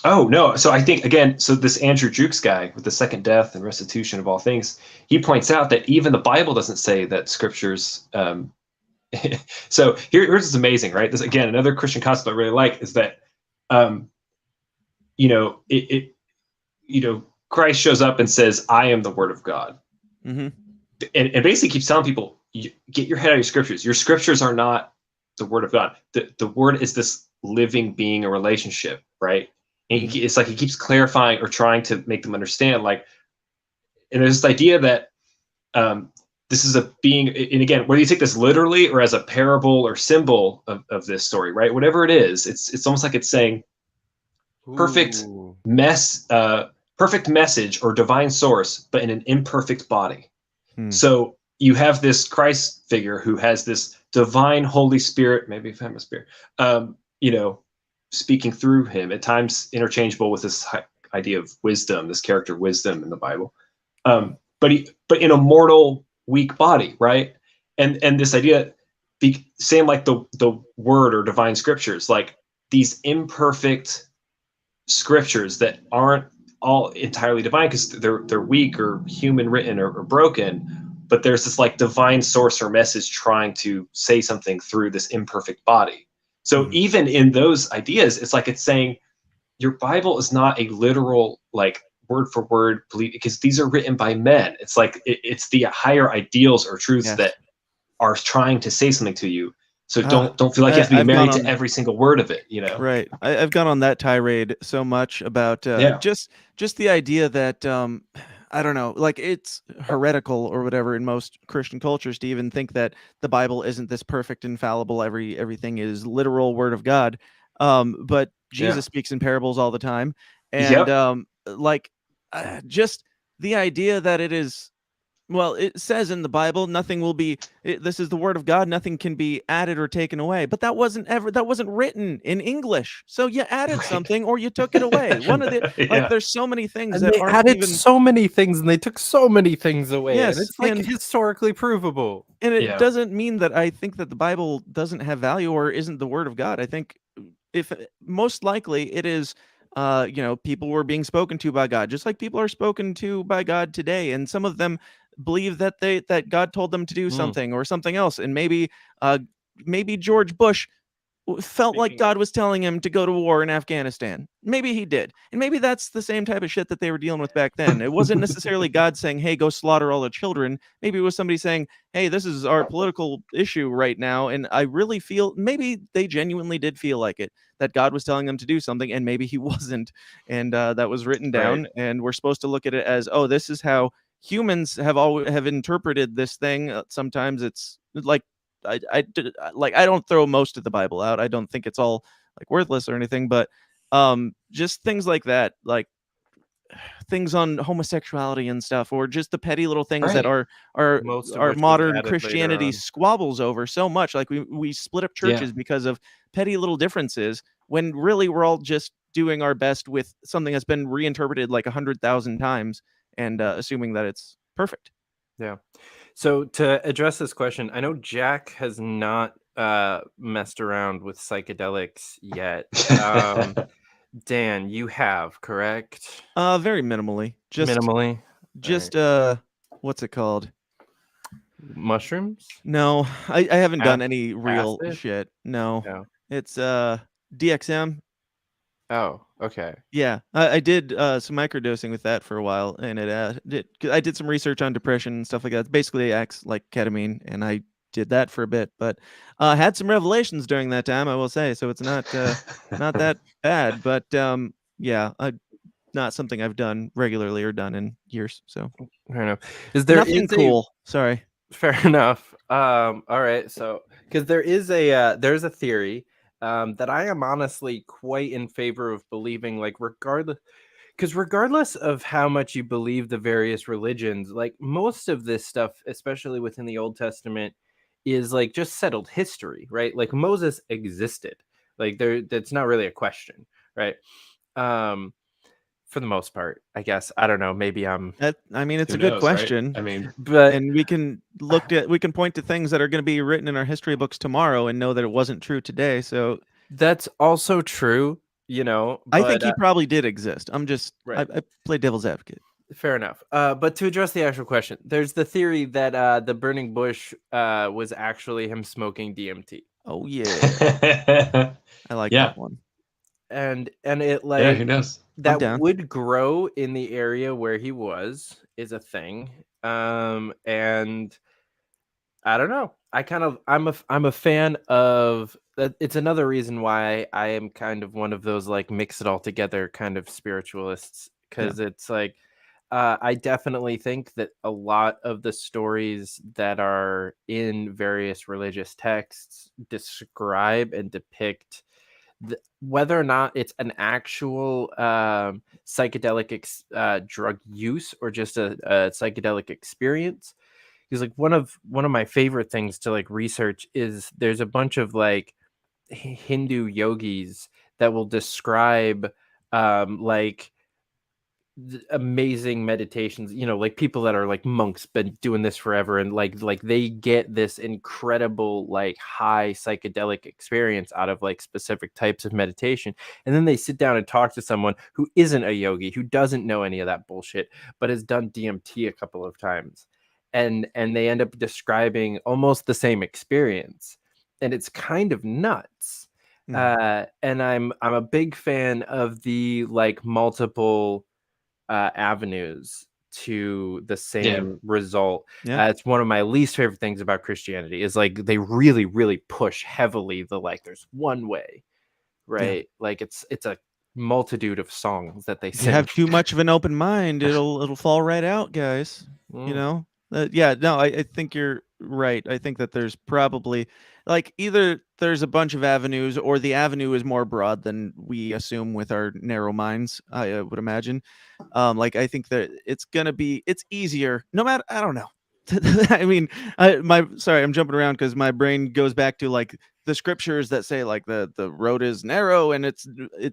Oh, no. So I think, again, so this Andrew Jukes guy with the second death and restitution of all things, he points out that even the Bible doesn't say that scriptures. So here's what's amazing, right? This, again, another Christian concept I really like is that, you know, you know, Christ shows up and says, I am the word of God. Mm-hmm. And basically keeps telling people, get your head out of your scriptures. Your scriptures are not the word of God. The word is this living being, a relationship, right? And it's like he keeps clarifying or trying to make them understand, like, and there's this idea that this is a being, and again, whether you take this literally or as a parable or symbol of this story, right? Whatever it is, it's almost like it's saying perfect perfect message or divine source, but in an imperfect body. So you have this Christ figure who has this divine Holy Spirit, maybe a feminine spirit, speaking through him, at times interchangeable with this idea of wisdom, this character wisdom in the Bible. But in a mortal, weak body, right? And this idea, same like the word or divine scriptures, like these imperfect scriptures that aren't all entirely divine because they're weak or human written or broken, but there's this like divine source or message trying to say something through this imperfect body. So even in those ideas, it's like it's saying your Bible is not a literal like word for word belief, because these are written by men. It's like it's the higher ideals or truths that are trying to say something to you. So don't feel like you have to be married to every single word of it, Right. I've gone on that tirade so much about just the idea that I don't know, like it's heretical or whatever in most Christian cultures to even think that the Bible isn't this perfect, infallible, everything is literal word of God. But Jesus speaks in parables all the time, and just the idea that it is. Well, it says in the Bible, nothing will be. This is the word of God. Nothing can be added or taken away. But that wasn't written in English. So you added something or you took it away. One of the there's so many things and that they aren't added even so many things, and they took so many things away. Yes, and it's like and historically provable. And it doesn't mean that I think that the Bible doesn't have value or isn't the word of God. I think if most likely it is. People were being spoken to by God, just like people are spoken to by God today, and some of them believe that that God told them to do something or something else, and maybe George Bush felt like God was telling him to go to war in Afghanistan. Maybe he did, and maybe that's the same type of shit that they were dealing with back then. It wasn't necessarily God saying, "Hey, go slaughter all the children." Maybe it was somebody saying, "Hey, this is our political issue right now," and I really feel maybe they genuinely did feel like it, that God was telling them to do something, and maybe he wasn't, and that was written down, and we're supposed to look at it as, oh, this is how humans have interpreted this thing. Sometimes it's like I don't throw most of the Bible out. I don't think it's all like worthless or anything, but just things like that, like things on homosexuality and stuff, or just the petty little things that our modern Christianity squabbles over so much. Like we split up churches because of petty little differences, when really we're all just doing our best with something that's been reinterpreted like 100,000 times and assuming that it's perfect. Yeah. So to address this question, I know Jack has not messed around with psychedelics yet. Dan, you have, correct? Very minimally. Just what's it called? Mushrooms? No, I haven't done any real shit. No. It's DXM. Oh, okay. Yeah, I did some microdosing with that for a while, and I did some research on depression and stuff like that. It basically acts like ketamine, and I did that for a bit, but had some revelations during that time, I will say. So it's not not that bad, but not something I've done regularly or done in years. So fair enough. Is there nothing cool? Sorry. Fair enough. All right. So because there's a theory that I am honestly quite in favor of believing, like regardless of how much you believe the various religions, like most of this stuff, especially within the Old Testament, is like just settled history, right? Like Moses existed, like that's not really a question, right? For the most part, I guess. I don't know. Maybe it's a good question. Right? I mean, and we can point to things that are going to be written in our history books tomorrow and know that it wasn't true today. So that's also true, but I think he probably did exist. I'm just I play devil's advocate. Fair enough. But to address the actual question, there's the theory that the burning bush was actually him smoking DMT. Oh yeah, I like that one. And it who knows? That would grow in the area where he was is a thing. And I don't know. I'm a fan of that. It's another reason why I am kind of one of those like mix it all together kind of spiritualists, because it's like I definitely think that a lot of the stories that are in various religious texts describe and depict whether or not it's an actual psychedelic drug use or just a psychedelic experience. Because like one of my favorite things to like research is there's a bunch of like Hindu yogis that will describe like amazing meditations, like people that are like monks been doing this forever, and like they get this incredible like high psychedelic experience out of like specific types of meditation, and then they sit down and talk to someone who isn't a yogi, who doesn't know any of that bullshit, but has done DMT a couple of times, and they end up describing almost the same experience, and it's kind of nuts. And I'm a big fan of the like multiple avenues to the same result. It's one of my least favorite things about Christianity is like they really, really push heavily the like there's one way, right? Like it's a multitude of songs that they sing. You have too much of an open mind, it'll fall right out, guys. You know? I think you're right. I think that there's probably like either there's a bunch of avenues or the avenue is more broad than we assume with our narrow minds, I would imagine. Like I think that it's easier no matter, I don't know. I mean, sorry, I'm jumping around because my brain goes back to like the scriptures that say like the road is narrow and it's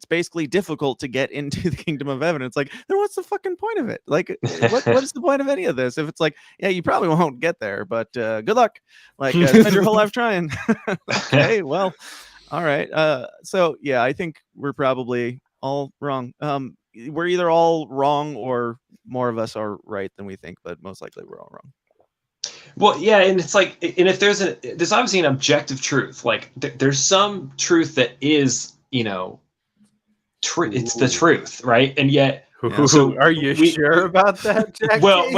basically difficult to get into the kingdom of heaven. It's like, then what's the fucking point of it? Like, what is the point of any of this? If it's like, yeah, you probably won't get there, but good luck. Like, spend your whole life trying. Okay, well, all right. So yeah, I think we're probably all wrong. We're either all wrong or more of us are right than we think, but most likely we're all wrong. Well, yeah, and it's like, and if there's obviously an objective truth, like there's some truth that is, it's the truth, right? And yet, so are you sure about that, Jack? Well,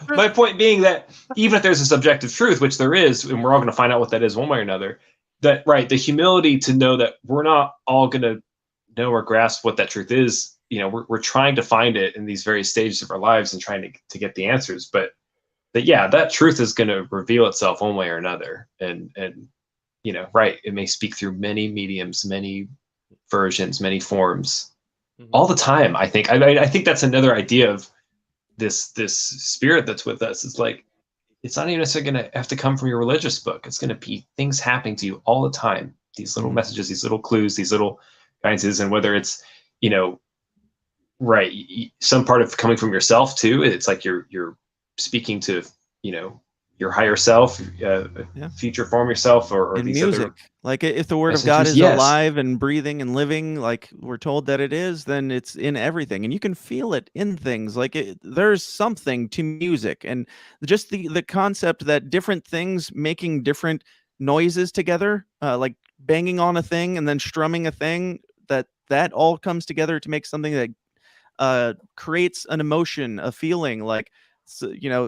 my point being that even if there's a subjective truth, which there is, and we're all going to find out what that is one way or another, that right, the humility to know that we're not all going to know or grasp what that truth is. We're trying to find it in these various stages of our lives and trying to get the answers, but yeah, that truth is going to reveal itself one way or another. And right, it may speak through many mediums, many versions, many forms, all the time. I think that's another idea of this spirit that's with us. It's like, it's not even necessarily going to have to come from your religious book. It's going to be things happening to you all the time. These little messages, these little clues, these little guidances, and whether it's, right, some part of coming from yourself too. It's like you're speaking to your higher self, future form yourself, or in these music other like if the word of God is alive and breathing and living like we're told that it is, then it's in everything and you can feel it in things. Like there's something to music, and just the concept that different things making different noises together, like banging on a thing and then strumming a thing, that all comes together to make something that creates an emotion, a feeling, like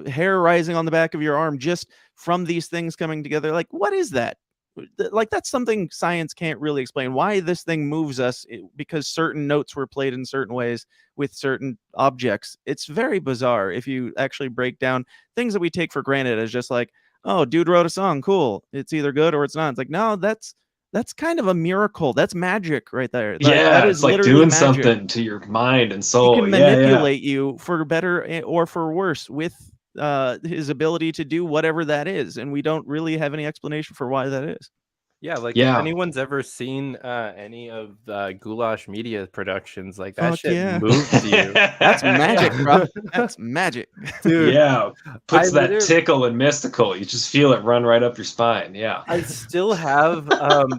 hair rising on the back of your arm just from these things coming together. Like, what is that? Like, that's something science can't really explain. Why this thing moves us because certain notes were played in certain ways with certain objects. It's very bizarre if you actually break down things that we take for granted as just like, oh, dude wrote a song, cool, it's either good or it's not. It's like, no, that's kind of a miracle. That's magic right there. That is it's like doing magic. Something to your mind and soul. He can manipulate you for better or for worse with his ability to do whatever that is. And we don't really have any explanation for why that is. Yeah, like if anyone's ever seen any of Goulash Media productions, like that shit moves you. That's magic, bro. That's magic, dude. Yeah, puts that tickle and mystical. You just feel it run right up your spine. Yeah, I still have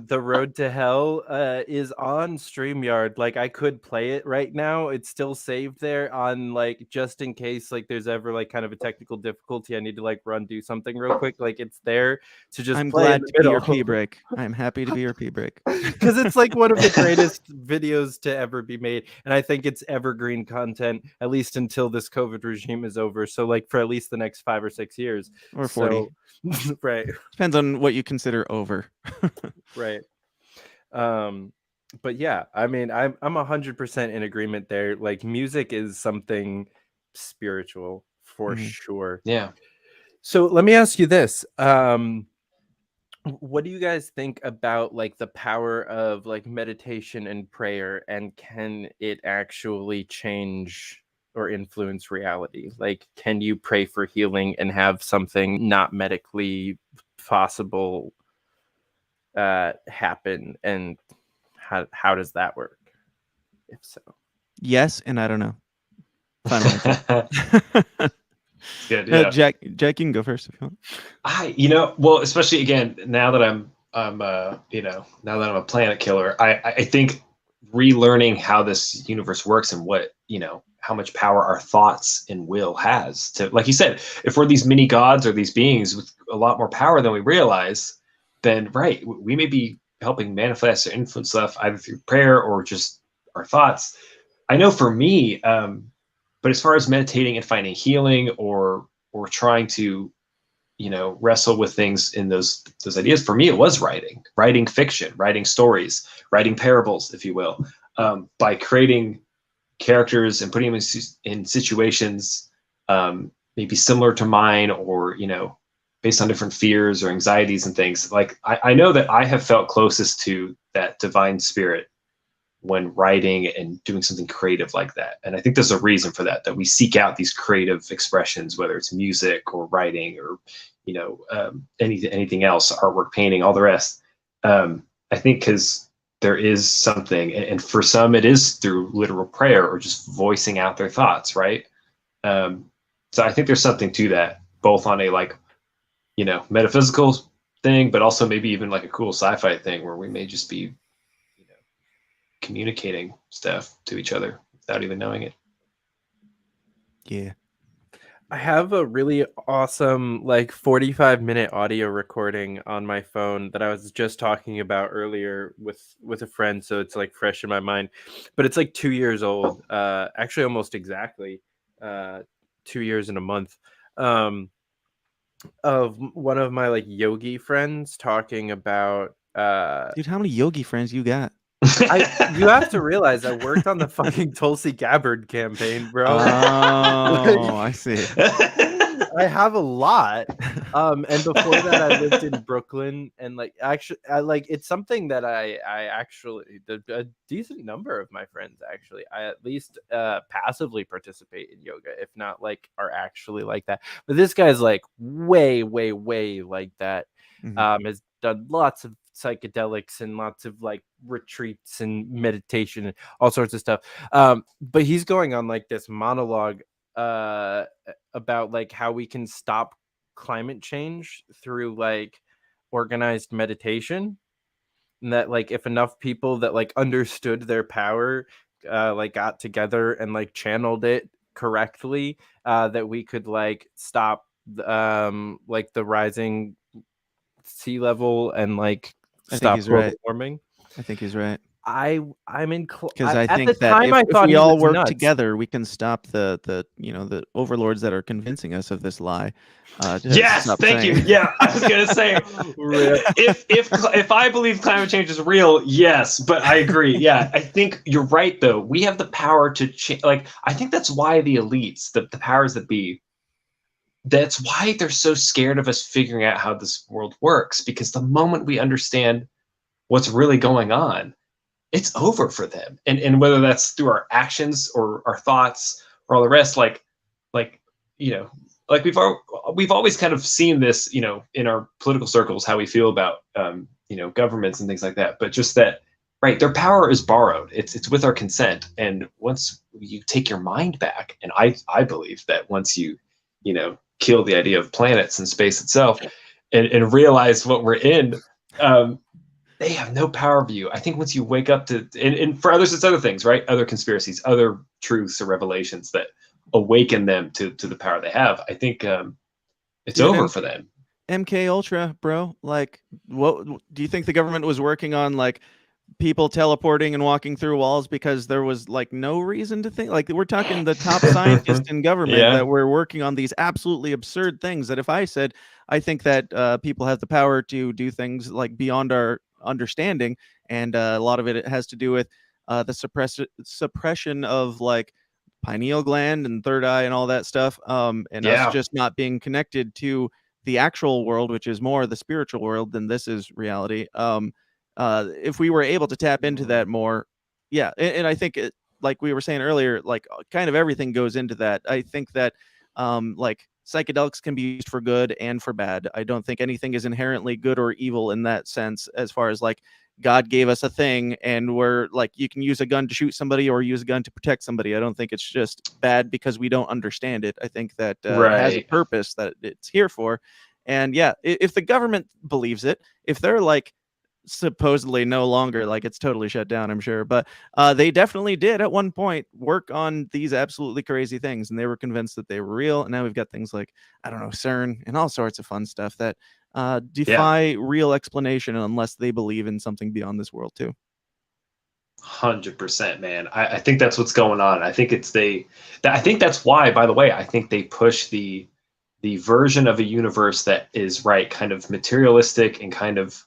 The Road to Hell is on StreamYard. Like I could play it right now. It's still saved there on like just in case like there's ever like kind of a technical difficulty. I need to like do something real quick. Like it's there to just. I'm play glad to be your pee break. I'm happy to be your pee break. Because it's like one of the greatest videos to ever be made, and I think it's evergreen content, at least until this COVID regime is over. So like for at least the next 5 or 6 years, Or 40. So, right, Depends on what you consider over. right. But yeah, I mean, I'm 100% in agreement there. Like, music is something spiritual for sure. Yeah. So let me ask you this. What do you guys think about like the power of like meditation and prayer, and can it actually change or influence reality? Like, can you pray for healing and have something not medically possible happen? And how does that work? If so, Yes, and I don't know. Final answer. Good, yeah. Jack, you can go first if you want. Well, especially again, now that I'm now that I'm a planet killer, I think relearning how this universe works and what, how much power our thoughts and will has to, like you said, if we're these mini gods or these beings with a lot more power than we realize, then right, we may be helping manifest or influence stuff either through prayer or just our thoughts. I know for me, but as far as meditating and finding healing or trying to, wrestle with things in those ideas, for me, it was writing fiction, writing stories, writing parables, if you will, by creating characters and putting them in situations maybe similar to mine, or, based on different fears or anxieties and things. Like, I know that I have felt closest to that divine spirit when writing and doing something creative like that. And I think there's a reason for that we seek out these creative expressions, whether it's music or writing or, anything else, artwork, painting, all the rest. I think because there is something, and for some it is through literal prayer or just voicing out their thoughts, right? So I think there's something to that, both on a metaphysical thing, but also maybe even like a cool sci-fi thing where we may just be communicating stuff to each other without even knowing it. Yeah. I have a really awesome 45-minute audio recording on my phone that I was just talking about earlier with a friend, so it's like fresh in my mind. But it's like 2 years old, actually almost exactly 2 years and a month, of one of my yogi friends talking about Dude, how many yogi friends you got? you have to realize I worked on the fucking Tulsi Gabbard campaign, bro. Oh, I see. I have a lot. And before that, I lived in Brooklyn, and it's something that I actually, a decent number of my friends actually, I at least passively participate in yoga, if not are actually like that. But this guy's way like that. Has done lots of psychedelics and lots of retreats and meditation and all sorts of stuff. But he's going on this monologue about how we can stop climate change through organized meditation, and that if enough people that understood their power got together and channeled it correctly, that we could stop the rising sea level and stop global warming. I think he's right. I'm because I think that if we all work together, we can stop the overlords that are convincing us of this lie. Yes, thank you. Yeah, I was gonna say if I believe climate change is real, yes, but I agree. Yeah, I think you're right though. We have the power to change. I think that's why the elites, the powers that be, that's why they're so scared of us figuring out how this world works, because the moment we understand what's really going on, it's over for them. And whether that's through our actions or our thoughts or all the rest, we've always kind of seen this, in our political circles, how we feel about, governments and things like that. But just that, right, their power is borrowed. It's with our consent. And once you take your mind back, and I believe that once you kill the idea of planets and space itself and realize what we're in, they have no power of you. I think once you wake up to, and for others, it's other things, right? Other conspiracies, other truths or revelations that awaken them to the power they have. I think it's over for them. MK Ultra, bro. Like, what do you think the government was working on? Like, people teleporting and walking through walls because there was like no reason to think. Like, we're talking the top scientists in government Yeah. that were working on these absolutely absurd things. That if I said I think that people have the power to do things like beyond our understanding, and a lot of it has to do with the suppression of like pineal gland and third eye and all that stuff, and us Yeah. just not being connected to the actual world, which is more the spiritual world than this is reality. If we were able to tap into that more, yeah, and I think like we were saying earlier, like kind of everything goes into that. I think that like psychedelics can be used for good and for bad. I don't think anything is inherently good or evil in that sense, as far as like God gave us a thing and we're like, you can use a gun to shoot somebody or use a gun to protect somebody. I don't think it's just bad because we don't understand it. I think that it has a Right. purpose that it's here for. And yeah, if the government believes it, if they're like supposedly no longer, like it's totally shut down, I'm sure, but they definitely did at one point work on these absolutely crazy things, and they were convinced that they were real. And now we've got things like, I don't know, CERN and all sorts of fun stuff that defy real explanation unless they believe in something beyond this world too. 100%, man. I think that's what's going on. I think I think that's why, by the way, I think they push the version of a universe that is kind of materialistic and kind of,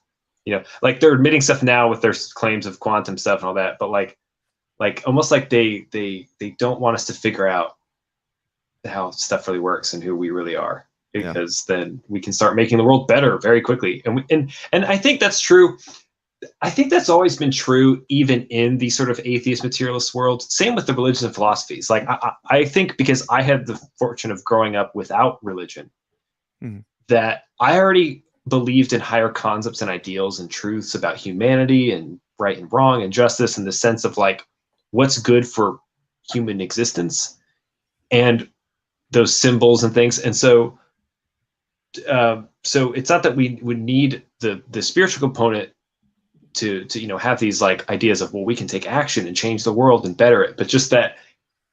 like they're admitting stuff now with their claims of quantum stuff and all that, but like almost like they don't want us to figure out how stuff really works and who we really are, because then we can start making the world better very quickly. And I think that's true. I think that's always been true, even in the sort of atheist materialist world. Same with the religions and philosophies. Like I think, because I had the fortune of growing up without religion, that I already believed in higher concepts and ideals and truths about humanity and right and wrong and justice, in the sense of like what's good for human existence and those symbols and things. And so it's not that we would need the spiritual component to have these like ideas of, well, we can take action and change the world and better it, but just that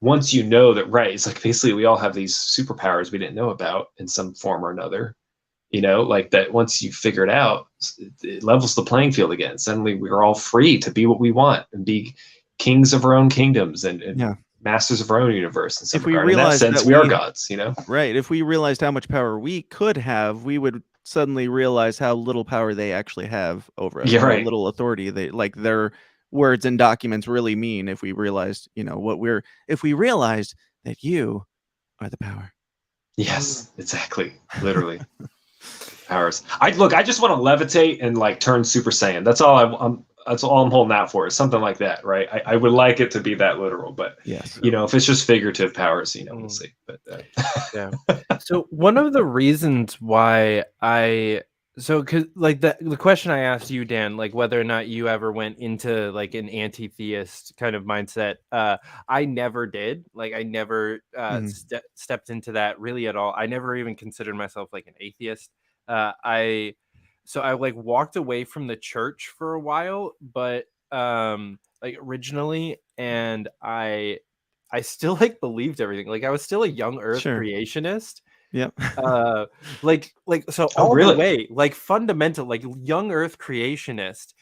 once you know that, right, it's like basically we all have these superpowers we didn't know about in some form or another, like that once you figure it out, it levels the playing field again. Suddenly we're all free to be what we want and be kings of our own kingdoms and masters of our own universe. In some regard. In that sense, we are gods, Right. If we realized how much power we could have, we would suddenly realize how little power they actually have over us. How little authority they, like, their words and documents really mean. If we realized, if we realized that you are the power. Yes, exactly. Literally. Powers. I just want to levitate and like turn Super Saiyan. That's all that's all I'm holding out for, is something like that, right? I would like it to be that literal, but yes, if it's just figurative powers, we'll see. But yeah. So one of the reasons why because like the question I asked you, Dan, like whether or not you ever went into like an anti-theist kind of mindset, I never did. Like I never stepped into that really at all. I never even considered myself like an atheist. So I like walked away from the church for a while, but like originally, and I still like believed everything. Like I was still a young earth creationist. Yep. So all the way, like fundamental, like young earth creationist.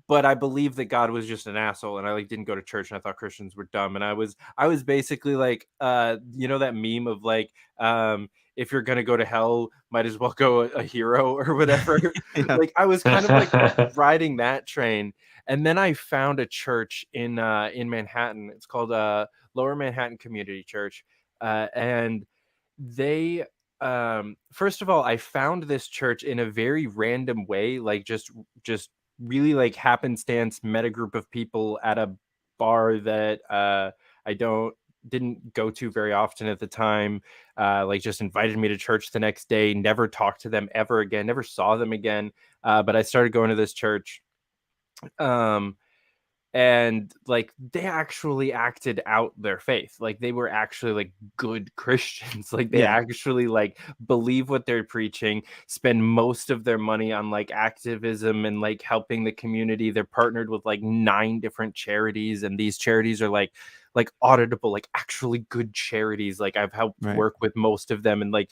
But I believe that God was just an asshole, and I like didn't go to church, and I thought Christians were dumb. And I was basically like, that meme of like, if you're gonna go to hell, might as well go a hero or whatever. Like I was kind of like riding that train. And then I found a church in Manhattan. It's called Lower Manhattan Community Church. And they first of all, I found this church in a very random way, like just really like happenstance, met a group of people at a bar that I didn't go to very often at the time, like just invited me to church the next day, never talked to them ever again, never saw them again, but I started going to this church. And like they actually acted out their faith. Like they were actually like good Christians. Like they actually like believe what they're preaching, spend most of their money on like activism and like helping the community. They're partnered with like 9 different charities, and these charities are like like auditable, like actually good charities. Like I've helped Right. work with most of them, and like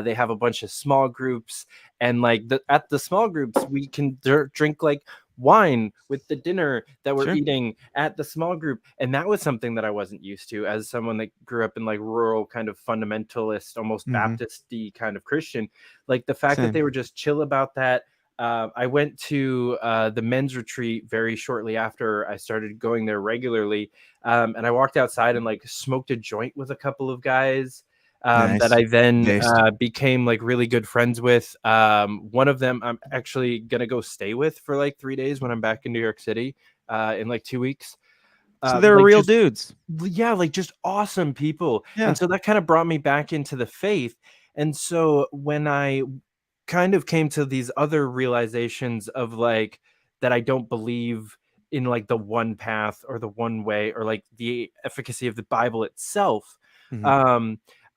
they have a bunch of small groups, and like at the small groups we can drink like wine with the dinner that we're Sure. eating at the small group. And that was something that I wasn't used to as someone that grew up in like rural kind of fundamentalist, almost Baptist-y kind of Christian. Like the fact that Same. they were just chill about that. I went to the men's retreat very shortly after I started going there regularly, and I walked outside and like smoked a joint with a couple of guys Nice. that I then Based. became like really good friends with. One of them I'm actually gonna go stay with for like 3 days when I'm back in New York City in like 2 weeks. So they're like real just, dudes. yeah, like just awesome people. Yeah. And so that kind of brought me back into the faith. And so when I kind of came to these other realizations of like that I don't believe in like the one path or the one way or like the efficacy of the Bible itself,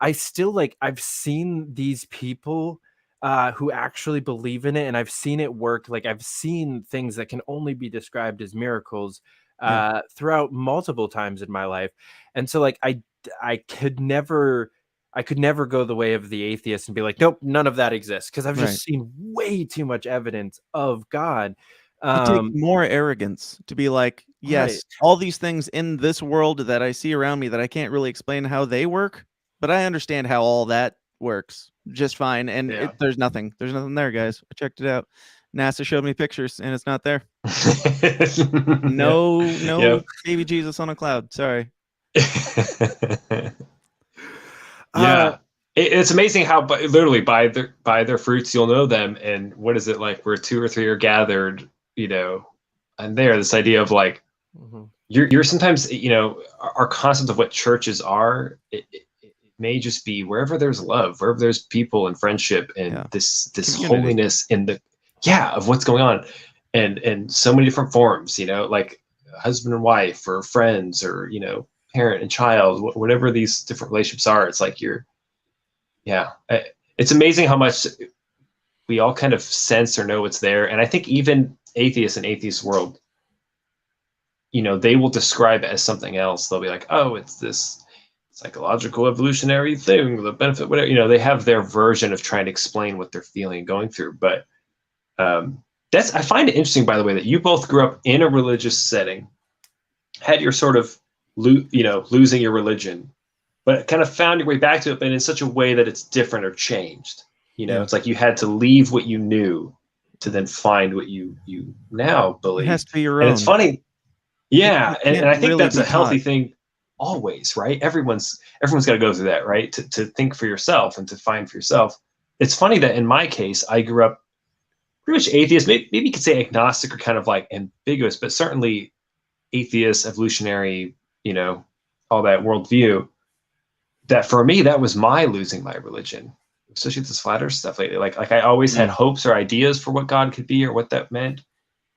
I still like I've seen these people who actually believe in it, and I've seen it work. Like I've seen things that can only be described as miracles throughout multiple times in my life. And so like I could never go the way of the atheist and be like, nope, none of that exists, because I've just seen way too much evidence of God. It takes more arrogance to be like, yes, Right. all these things in this world that I see around me that I can't really explain how they work, but I understand how all that works just fine. And there's nothing there, guys. I checked it out. NASA showed me pictures and it's not there. No baby Jesus on a cloud. Sorry. Yeah. It's amazing how literally by their fruits you'll know them. And what is it like where 2 or 3 are gathered, you know, and this idea of like you're sometimes, you know, our concept of what churches are, it may just be wherever there's love, wherever there's people and friendship and this Community. holiness in the of what's going on, and so many different forms, you know, like husband and wife or friends or, you know, parent and child, whatever these different relationships are. It's like it's amazing how much we all kind of sense or know what's there. And I think even atheists in atheist world, you know, they will describe it as something else. They'll be like, oh, it's this psychological evolutionary thing, the benefit, whatever, you know, they have their version of trying to explain what they're feeling and going through. But I find it interesting, by the way, that you both grew up in a religious setting, had your sort of, losing your religion, but kind of found your way back to it, but in such a way that it's different or changed. You know, it's like you had to leave what you knew to then find what you now believe. It has to be your own. And it's funny. Yeah. And I think really that's be a healthy taught. thing always, right? Everyone's got to go through that, right? To think for yourself and to find for yourself. It's funny that in my case, I grew up pretty much atheist, maybe you could say agnostic or kind of like ambiguous, but certainly atheist, evolutionary, you know, all that worldview. That for me, that was my losing my religion, especially this flat earth stuff lately. Like I always had hopes or ideas for what God could be or what that meant,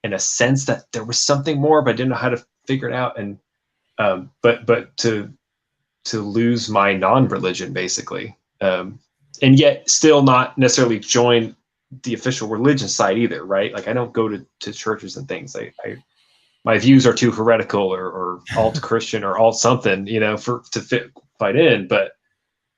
and a sense that there was something more, but I didn't know how to figure it out. And but to lose my non-religion basically, and yet still not necessarily join the official religion side either, right? Like I don't go to churches and things. I my views are too heretical or alt Christian or alt something, you know, to fit in. But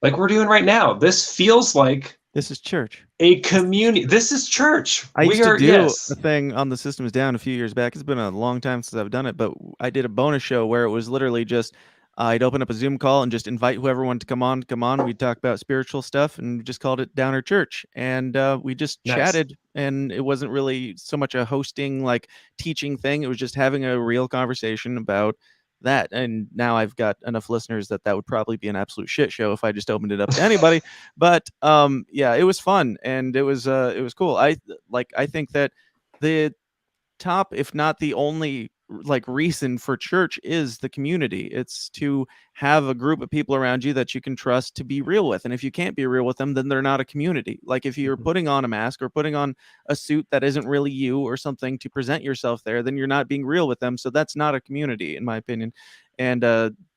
like we're doing right now, this feels like this is church. A community. This is church. I used to do a thing on the Systems Down a few years back. It's been a long time since I've done it, but I did a bonus show where it was literally just I'd open up a Zoom call and just invite whoever wanted to come on. We'd talk about spiritual stuff and just called it Downer Church. And we just chatted, and it wasn't really so much a hosting, like teaching thing. It was just having a real conversation about that. And now I've got enough listeners that would probably be an absolute shit show if I just opened it up to anybody. But yeah, it was fun, and it was cool. I think that the top, if not the only reason for church is the community. It's to have a group of people around you that you can trust to be real with. And if you can't be real with them, then they're not a community. Like if you're putting on a mask or putting on a suit that isn't really you or something to present yourself there, then you're not being real with them. So that's not a community, in my opinion. And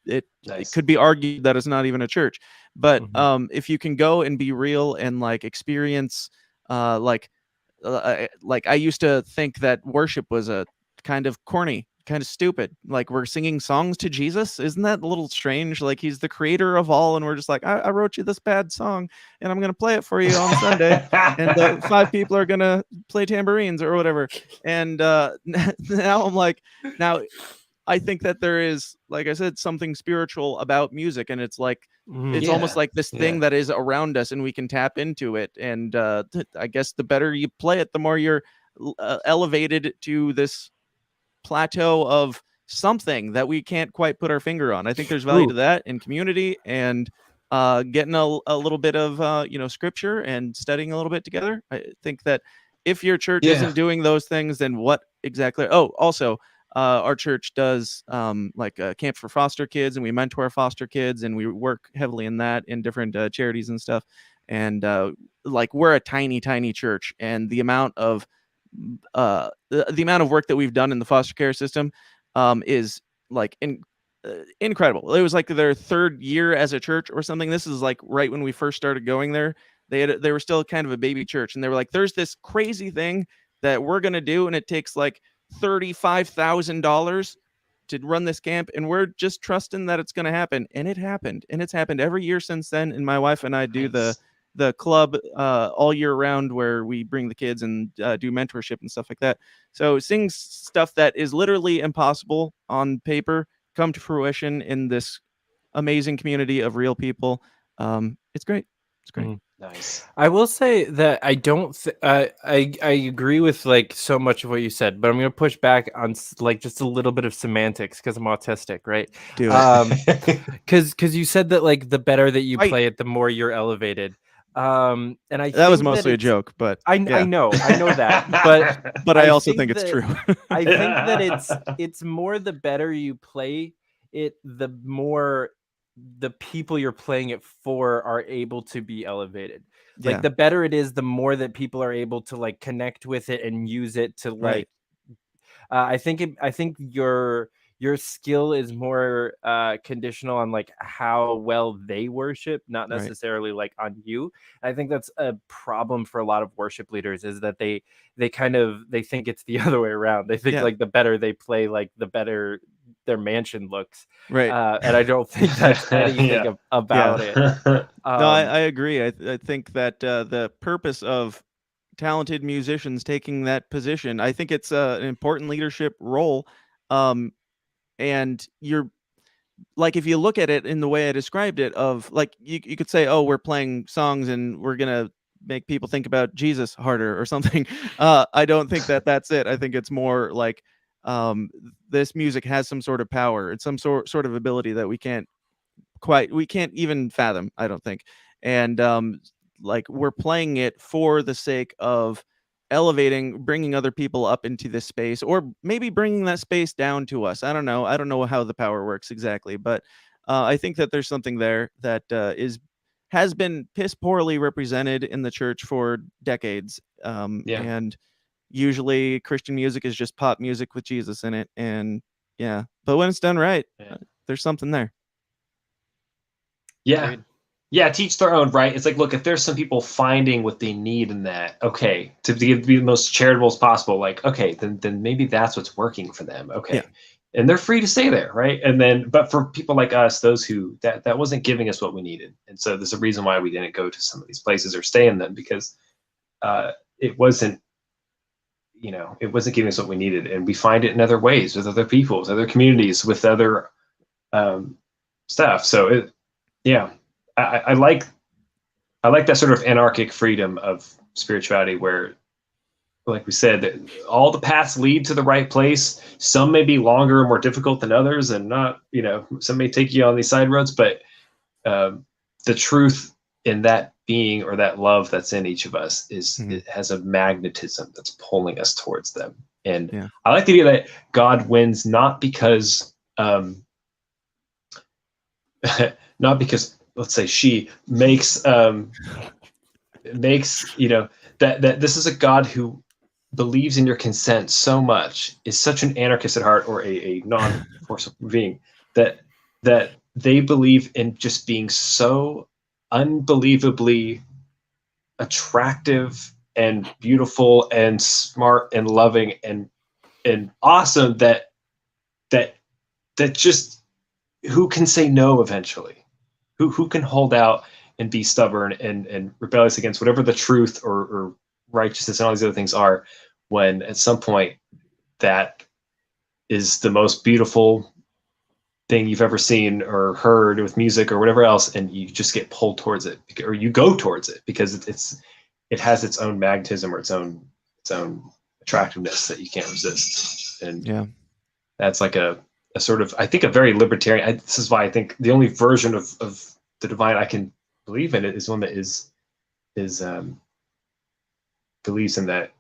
it could be argued that it's not even a church. But if you can go and be real and experience I used to think that worship was a kind of corny kind of stupid. Like, we're singing songs to Jesus. Isn't that a little strange? Like, he's the creator of all, and we're just like, I wrote you this bad song, and I'm gonna play it for you on Sunday, and the 5 people are gonna play tambourines or whatever. And now I'm like, now I think that there is, like I said, something spiritual about music, and it's like it's almost like this thing that is around us, and we can tap into it. And I guess the better you play it, the more you're elevated to this plateau of something that we can't quite put our finger on. I think there's value to that in community, and getting a little bit of scripture and studying a little bit together. I think that if your church isn't doing those things, then what exactly? Oh, also, our church does like a camp for foster kids, and we mentor foster kids, and we work heavily in that in different charities and stuff. And like, we're a tiny church, and the amount of work that we've done in the foster care system is like incredible. It was like their 3rd year as a church or something. This is like right when we first started going there. They were still kind of a baby church, and they were like, there's this crazy thing that we're gonna do, and it takes like $35,000 to run this camp, and we're just trusting that it's going to happen. And it happened, and it's happened every year since then. And my wife and I do the club all year round, where we bring the kids and do mentorship and stuff like that. So seeing stuff that is literally impossible on paper come to fruition in this amazing community of real people, it's great. It's great. Nice. I will say that I don't. I agree with like so much of what you said, but I'm going to push back on like just a little bit of semantics because I'm autistic, right? Do it. Because you said that like the better that you play it, the more you're elevated. And that was mostly a joke, but I know that, but I also think it's true. I think that it's more the better you play it, the more the people you're playing it for are able to be elevated. Like the better it is, the more that people are able to like connect with it and use it to like I think your skill is more conditional on like how well they worship, not necessarily like on you. I think that's a problem for a lot of worship leaders, is that they think it's the other way around. They think like the better they play, like the better their mansion looks, and I don't think that's anything about it. No, I agree. I think that the purpose of talented musicians taking that position, I think it's an important leadership role, and you're like, if you look at it in the way I described it, of like you could say, oh, we're playing songs and we're gonna make people think about Jesus harder or something. I don't think that that's it. I think it's more like this music has some sort of power. It's some sort of ability that we can't even fathom, I don't think. And like, we're playing it for the sake of bringing other people up into this space, or maybe bringing that space down to us. I don't know how the power works exactly, but I think that there's something there that has been piss poorly represented in the church for decades. And usually Christian music is just pop music with Jesus in it. And but when it's done right, there's something there. Yeah. Yeah, teach their own, right? It's like, look, if there's some people finding what they need in that, okay, to be the most charitable as possible, like, okay, then maybe that's what's working for them. Okay. Yeah. And they're free to stay there, right? And then, but for people like us, those who that wasn't giving us what we needed. And so there's a reason why we didn't go to some of these places or stay in them, because it wasn't giving us what we needed. And we find it in other ways, with other people, with other communities, with other stuff. So I like that sort of anarchic freedom of spirituality, where, like we said, that all the paths lead to the right place. Some may be longer and more difficult than others, and not, some may take you on these side roads, but the truth in that being, or that love that's in each of us, it has a magnetism that's pulling us towards them. And I like the idea that God wins not because let's say she makes that this is a God who believes in your consent so much, is such an anarchist at heart, or a non-forceful being, that they believe in just being so unbelievably attractive and beautiful and smart and loving and awesome, that that just, who can say no eventually? Who can hold out and be stubborn and rebellious against whatever the truth or righteousness and all these other things are, when at some point that is the most beautiful thing you've ever seen or heard with music or whatever else, and you just get pulled towards it, or you go towards it because it has its own magnetism or its own attractiveness that you can't resist. And that's like a sort of, I think, a very libertarian. This is why I think the only version of the divine I can believe in it is one that believes in that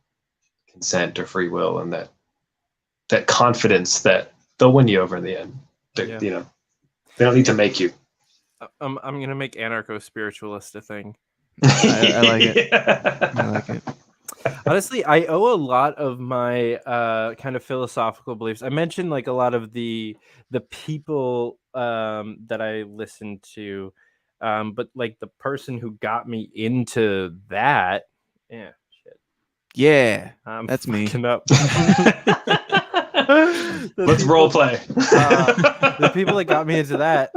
consent or free will, and that confidence that they'll win you over in the end. You know, they don't need to make you. I'm gonna make anarcho-spiritualist a thing. I like it. I like it. Honestly, I owe a lot of my kind of philosophical beliefs. I mentioned like a lot of the people that I listened to, but like the person who got me into that, That's me. Up. Let's role play. The people that got me into that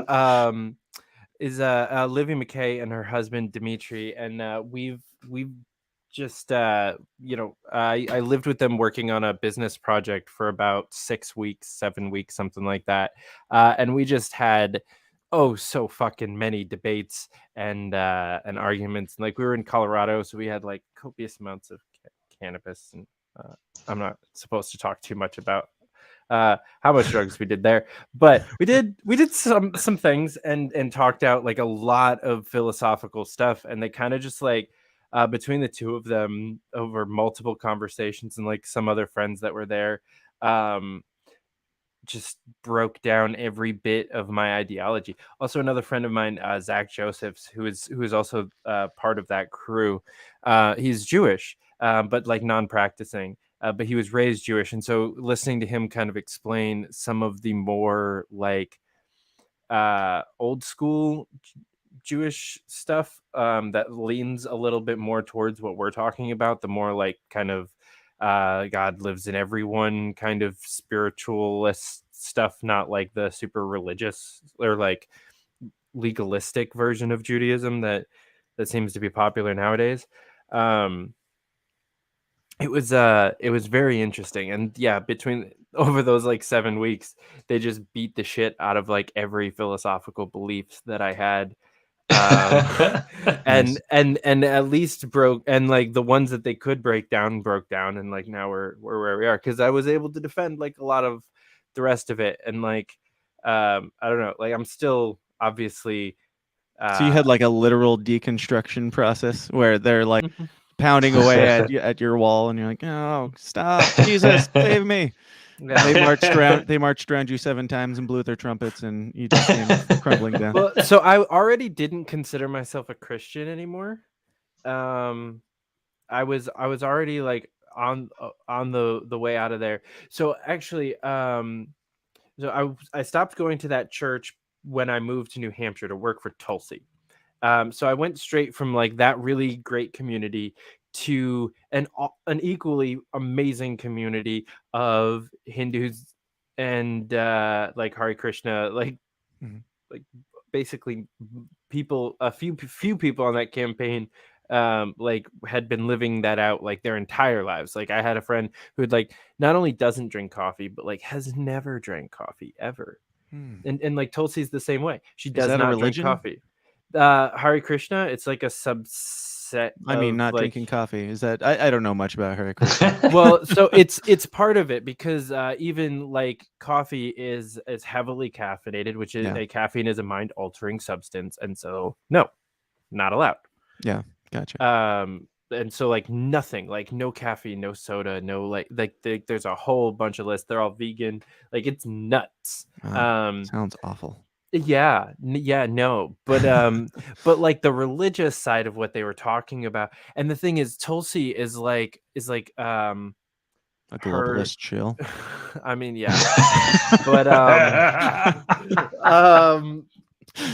is Livy McKay and her husband Dimitri, and we've just I lived with them working on a business project for about 6 weeks, 7 weeks, something like that, and we just had so fucking many debates and arguments. And like, we were in Colorado, so we had like copious amounts of cannabis, and I'm not supposed to talk too much about how much drugs we did there, but we did some things and talked out like a lot of philosophical stuff, and they kind of just like between the two of them, over multiple conversations and like some other friends that were there, just broke down every bit of my ideology. Also, another friend of mine, Zach Josephs, who is also part of that crew, he's Jewish, but like non-practicing, but he was raised Jewish, and so listening to him kind of explain some of the more like old school Jewish stuff that leans a little bit more towards what we're talking about, the more like kind of God lives in everyone kind of spiritualist stuff, not like the super religious or like legalistic version of Judaism that seems to be popular nowadays. It was very interesting, and between over those like 7 weeks, they just beat the shit out of like every philosophical belief that I had. And at least broke, and like the ones that they could broke down, and like now we're where we are, because I was able to defend like a lot of the rest of it, and like I don't know, like I'm still obviously so you had like a literal deconstruction process where they're like pounding away at your wall, and you're like, oh, stop, Jesus, save me. Yeah. They marched around you 7 times and blew their trumpets, and you just came crumbling down. Well, so I already didn't consider myself a Christian anymore. I was already like on the way out of there. So actually, so I stopped going to that church when I moved to New Hampshire to work for Tulsi. So I went straight from like that really great community to an equally amazing community of Hindus and like Hare Krishna, like basically people, a few people on that campaign like had been living that out like their entire lives. Like I had a friend who had like not only doesn't drink coffee, but like has never drank coffee ever. And like Tulsi's the same way. She does not drink coffee. Hare Krishna, it's like a subset. I mean, not drinking coffee. Is that I don't know much about Hare Krishna. Well, so it's part of it, because even like coffee is heavily caffeinated, which is caffeine is a mind altering substance, and so no, not allowed. Yeah, gotcha. And so like nothing, like no caffeine, no soda, no like there's a whole bunch of lists. They're all vegan. Like it's nuts. Sounds awful. No, but like the religious side of what they were talking about, and the thing is, Tulsi is like a globalist chill. I mean, yeah, but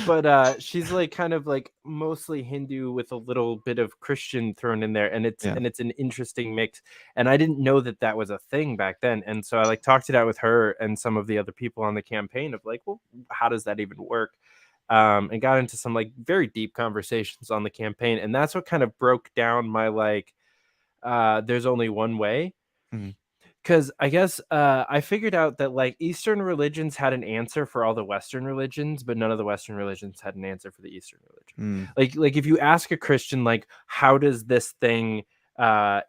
But she's like kind of like mostly Hindu with a little bit of Christian thrown in there, and it's an interesting mix. And I didn't know that that was a thing back then, and so I like talked it out with her and some of the other people on the campaign of like, well, how does that even work? And got into some like very deep conversations on the campaign, and that's what kind of broke down my like there's only one way. Because I guess I figured out that like Eastern religions had an answer for all the Western religions, but none of the Western religions had an answer for the Eastern religion. Like if you ask a Christian, like, how does this thing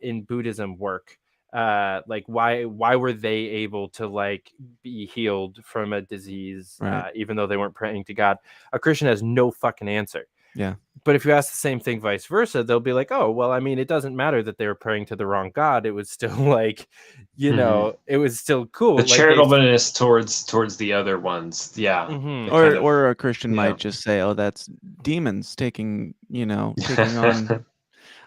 in Buddhism work? Like why were they able to like be healed from a disease, even though they weren't praying to God? A Christian has no fucking answer. Yeah. But if you ask the same thing vice versa, they'll be like, oh, well, I mean, it doesn't matter that they were praying to the wrong God. It was still like, you know, it was still cool. The like charitableness towards the other ones. Yeah. Or a Christian might just say, oh, that's demons taking on.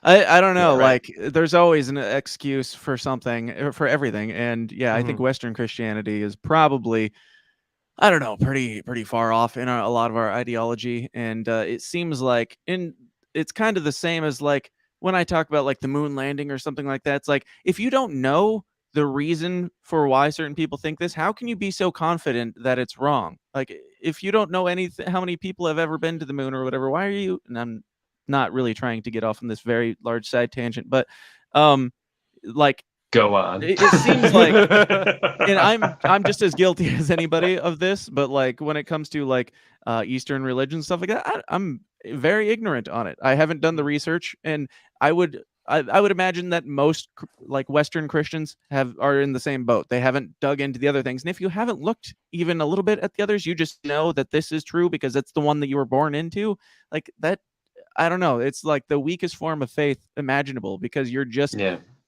I don't know. Like there's always an excuse for something, for everything. And I think Western Christianity is probably, I don't know, pretty far off in a lot of our ideology. And it seems like it's kind of the same as like when I talk about like the moon landing or something like that. It's like, if you don't know the reason for why certain people think this, how can you be so confident that it's wrong? Like if you don't know how many people have ever been to the moon or whatever, why are you, and I'm not really trying to get off on this very large side tangent, but like, go on. It seems like, and I'm just as guilty as anybody of this, but like when it comes to like Eastern religion stuff like that, I'm very ignorant on it. I haven't done the research, and I would imagine that most like Western Christians are in the same boat. They haven't dug into the other things, and if you haven't looked even a little bit at the others, you just know that this is true because it's the one that you were born into. Like that, I don't know. It's like the weakest form of faith imaginable because you're just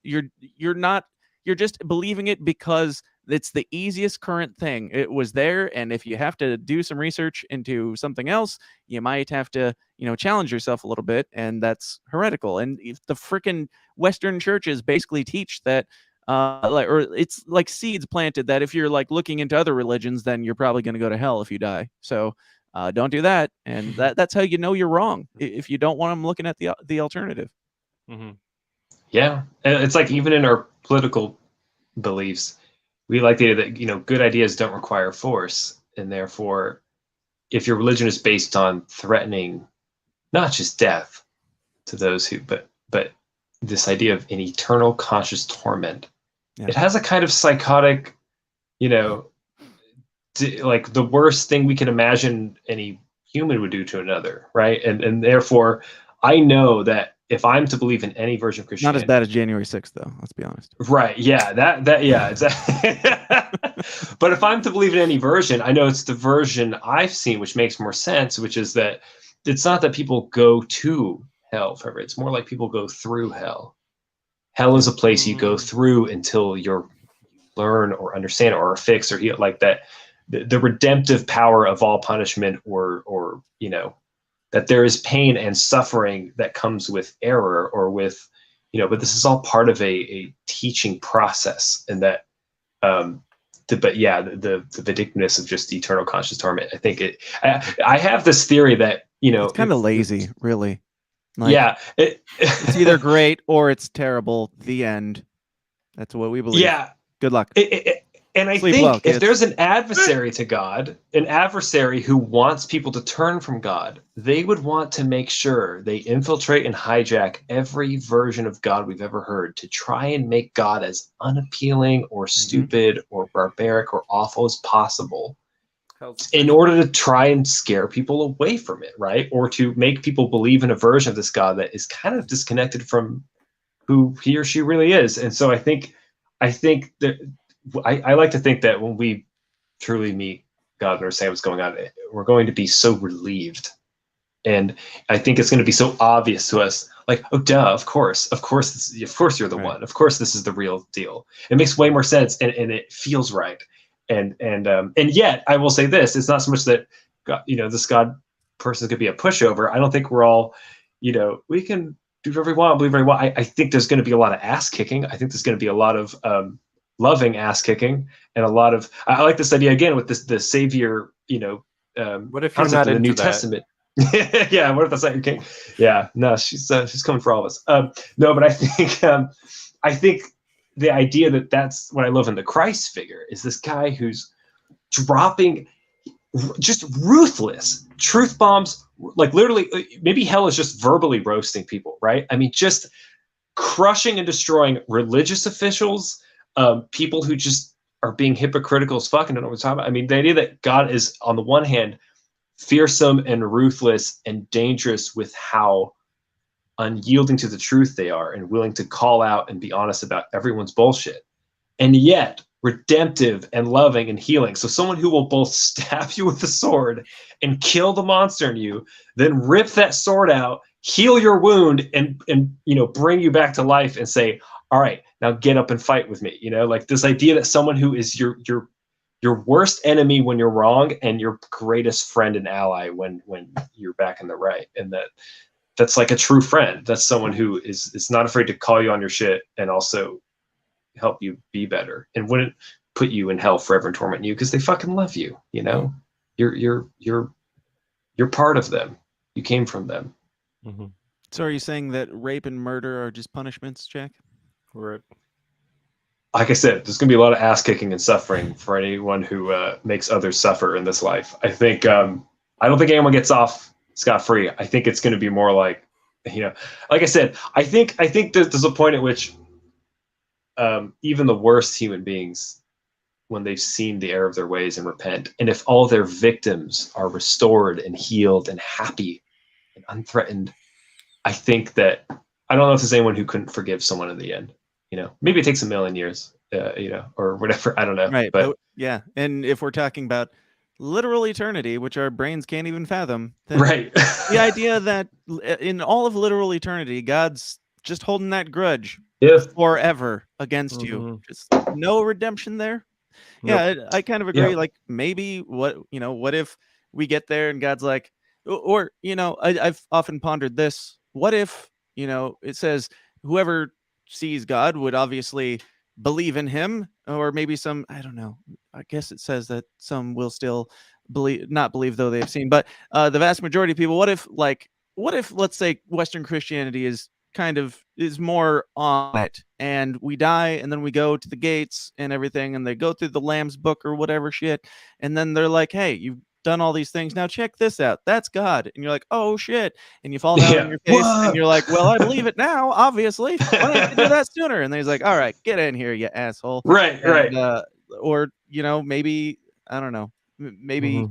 you're just believing it because it's the easiest current thing. It was there, and if you have to do some research into something else, you might have to, challenge yourself a little bit, and that's heretical. And if the freaking Western churches basically teach that, or it's like seeds planted that if you're like looking into other religions, then you're probably going to go to hell if you die. So don't do that, and that's how you know you're wrong if you don't want them looking at the alternative. Yeah, it's like even in our political beliefs, we like the idea that good ideas don't require force, and therefore, if your religion is based on threatening not just death to those who, but this idea of an eternal conscious torment, it has a kind of psychotic, like the worst thing we can imagine any human would do to another, right? And therefore, I know that if I'm to believe in any version of Christianity, not as bad as January 6th, though. Let's be honest. Right? Yeah. Yeah. Exactly. But if I'm to believe in any version, I know it's the version I've seen, which makes more sense. Which is that it's not that people go to hell forever. It's more like people go through hell. Hell is a place you go through until you learn or understand or are fixed or heal. Like that, the redemptive power of all punishment, or that there is pain and suffering that comes with error or with, but this is all part of a teaching process, and that, the vindictiveness of just eternal conscious torment. I think I have this theory that, it's kind of lazy, really. Like, it's either great or it's terrible. The end. That's what we believe. Yeah. Good luck. And I think if there's an adversary to God, an adversary who wants people to turn from God, they would want to make sure they infiltrate and hijack every version of God we've ever heard to try and make God as unappealing or stupid or barbaric or awful as possible in order to try and scare people away from it, right? Or to make people believe in a version of this God that is kind of disconnected from who he or she really is. And so I think that I like to think that when we truly meet God and understand what's going on, we're going to be so relieved. And I think it's going to be so obvious to us, like, oh, duh, of course you're the one. Of course, this is the real deal. It makes way more sense, and it feels right. And yet, I will say this: it's not so much that God, this God person could be a pushover. I don't think we're all, we can do whatever we want, believe whatever we want. I think there's going to be a lot of ass kicking. I think there's going to be a lot of loving ass kicking, and a lot of, I like this idea again with the savior, What if you're concept not in the New into that? Testament. Yeah, what if that's not your king? Yeah, no, she's coming for all of us. No, but I think the idea that that's what I love in the Christ figure is this guy who's dropping just ruthless truth bombs, like literally, maybe hell is just verbally roasting people, right? I mean, just crushing and destroying religious officials, people who just are being hypocritical as fuck and don't know what we're talking about. I mean, the idea that God is, on the one hand, fearsome and ruthless and dangerous with how unyielding to the truth they are and willing to call out and be honest about everyone's bullshit, and yet redemptive and loving and healing. So someone who will both stab you with the sword and kill the monster in you, then rip that sword out, heal your wound, and bring you back to life and say, all right, now get up and fight with me. Like this idea that someone who is your worst enemy when you're wrong and your greatest friend and ally when you're back in the right. And that's like a true friend. That's someone who is not afraid to call you on your shit and also help you be better and wouldn't put you in hell forever and torment you because they fucking love you. You're part of them. You came from them. Mm-hmm. So are you saying that rape and murder are just punishments, Jack? Right. Like I said, there's going to be a lot of ass kicking and suffering for anyone who makes others suffer in this life. I think I don't think anyone gets off scot-free. I think it's going to be more like, like I said, I think there's a point at which even the worst human beings, when they've seen the error of their ways and repent, and if all their victims are restored and healed and happy and unthreatened, I think that I don't know if there's anyone who couldn't forgive someone in the end. Maybe it takes 1,000,000 years, or whatever. I don't know. Right. But yeah. And if we're talking about literal eternity, which our brains can't even fathom, then right. the idea that in all of literal eternity, God's just holding that grudge forever against you. Just no redemption there. Nope. Yeah, I kind of agree. Like maybe what if we get there and God's like, or I've often pondered this. What if it says whoever sees God would obviously believe in him, or maybe some, I don't know. I guess it says that some will still not believe though they've seen, but the vast majority of people. What if let's say Western Christianity is more on it, and we die and then we go to the gates and everything, and they go through the Lamb's book or whatever shit, and then they're like, hey, you've done all these things, now check this out, that's God. And you're like, oh shit, and you fall down on your face. Whoa. And you're like, well, I believe it now, obviously. Why didn't you do that sooner? And then he's like, all right, get in here, you asshole. Right. Or maybe I don't know, maybe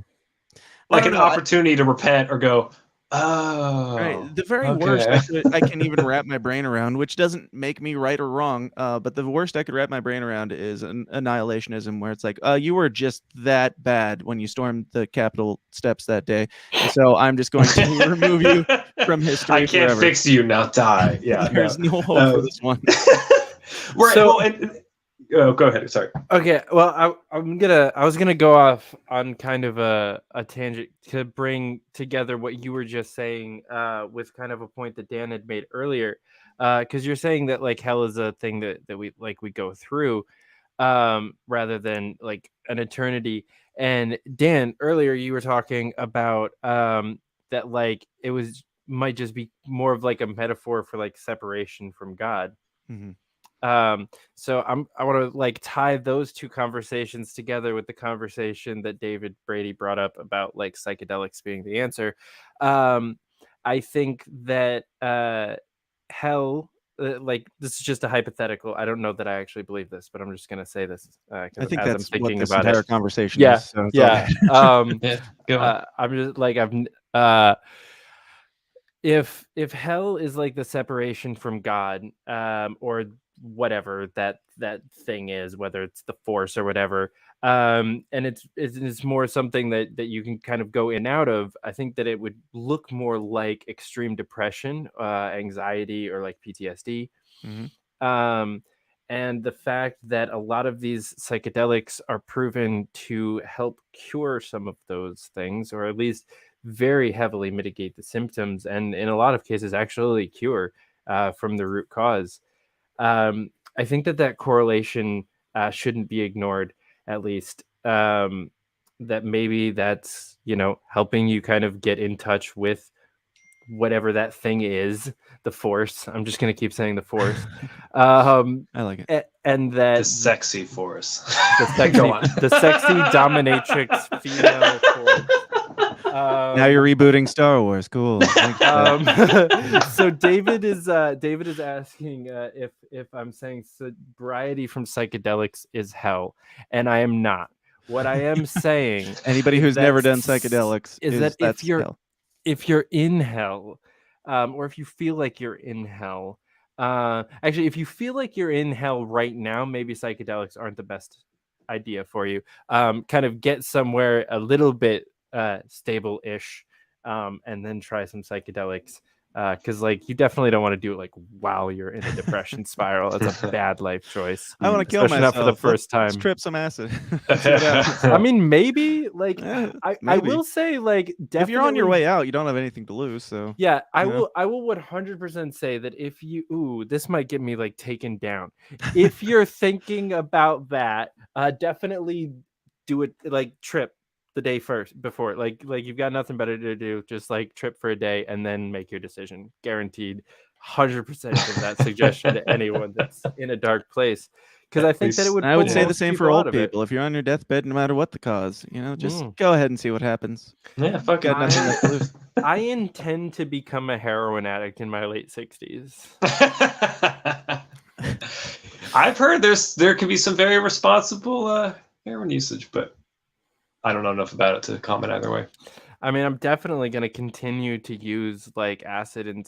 like an opportunity to repent or go, oh, right. The very worst I can even wrap my brain around, which doesn't make me right or wrong, but the worst I could wrap my brain around is an annihilationism, where it's like, you were just that bad when you stormed the Capitol steps that day, so I'm just going to remove you from history. I can't forever. Fix you, now die. Yeah, there's no hope for this one. Right. So, go ahead. Sorry. Okay. Well, I was gonna go off on kind of a tangent to bring together what you were just saying with kind of a point that Dan had made earlier, because you're saying that like hell is a thing that we go through, rather than like an eternity. And Dan, earlier you were talking about that like it might just be more of like a metaphor for like separation from God. Mm-hmm. So I want to like tie those two conversations together with the conversation that David Brady brought up about like psychedelics being the answer. I think that hell, like this is just a hypothetical. I don't know that I actually believe this, but I'm just gonna say this. I think that's I'm thinking what this about entire it. conversation Yeah, is. So yeah. Go on. I'm just like if hell is like the separation from God, or whatever that thing is, whether it's the force or whatever, and it's more something that you can kind of go in and out of, I think that it would look more like extreme depression, anxiety, or like PTSD. Mm-hmm. And the fact that a lot of these psychedelics are proven to help cure some of those things, or at least very heavily mitigate the symptoms, and in a lot of cases actually cure from the root cause. I think that correlation shouldn't be ignored, at least. that maybe that's, helping you kind of get in touch with whatever that thing is, the force. I'm just going to keep saying the force. I like it. And that The sexy force. the sexy dominatrix female force. Now you're rebooting Star Wars. Cool. So David is asking if I'm saying sobriety from psychedelics is hell, and I am not. What I am saying, anybody who's never done psychedelics is that that's hell. If you're in hell, or if you feel like you're in hell, actually, if you feel like you're in hell right now, maybe psychedelics aren't the best idea for you. Kind of get somewhere a little bit stable-ish, and then try some psychedelics. Because you definitely don't want to do it while you're in a depression spiral. That's a bad life choice. I want to kill myself. Not for the first time. Let's trip some acid. I mean, maybe I will say definitely, if you're on your way out, you don't have anything to lose. So yeah, I will 100% say that if you this might get me taken down. If you're thinking about that, definitely do it trip the day before you've got nothing better to do, just trip for a day and then make your decision. Guaranteed 100% of that suggestion to anyone that's in a dark place, because I think that it would. I would say the same for old people. If you're on your deathbed, no matter what the cause, just go ahead and see what happens. Yeah, fuck it. I intend to become a heroin addict in my late 60s. I've heard there could be some very responsible heroin usage, but I don't know enough about it to comment either way. I mean, I'm definitely going to continue to use acid and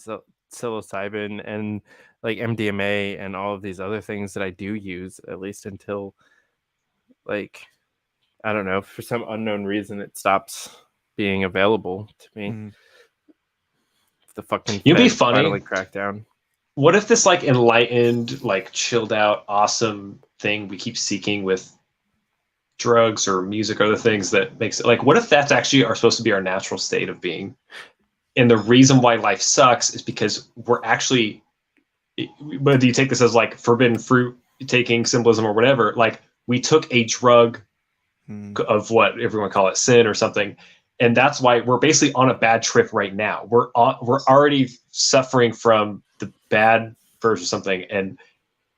psilocybin and MDMA and all of these other things that I do use, at least until I don't know, for some unknown reason it stops being available to me. The fucking you'd be funny. Finally crack down. What if this enlightened, chilled out, awesome thing we keep seeking with drugs or music or other things that makes it what if that's actually supposed to be our natural state of being, and the reason why life sucks is because we're actually, whether you take this as forbidden fruit taking symbolism or whatever, we took a drug of what everyone call it, sin or something, and that's why we're basically on a bad trip right now. We're already suffering from the bad version of something, and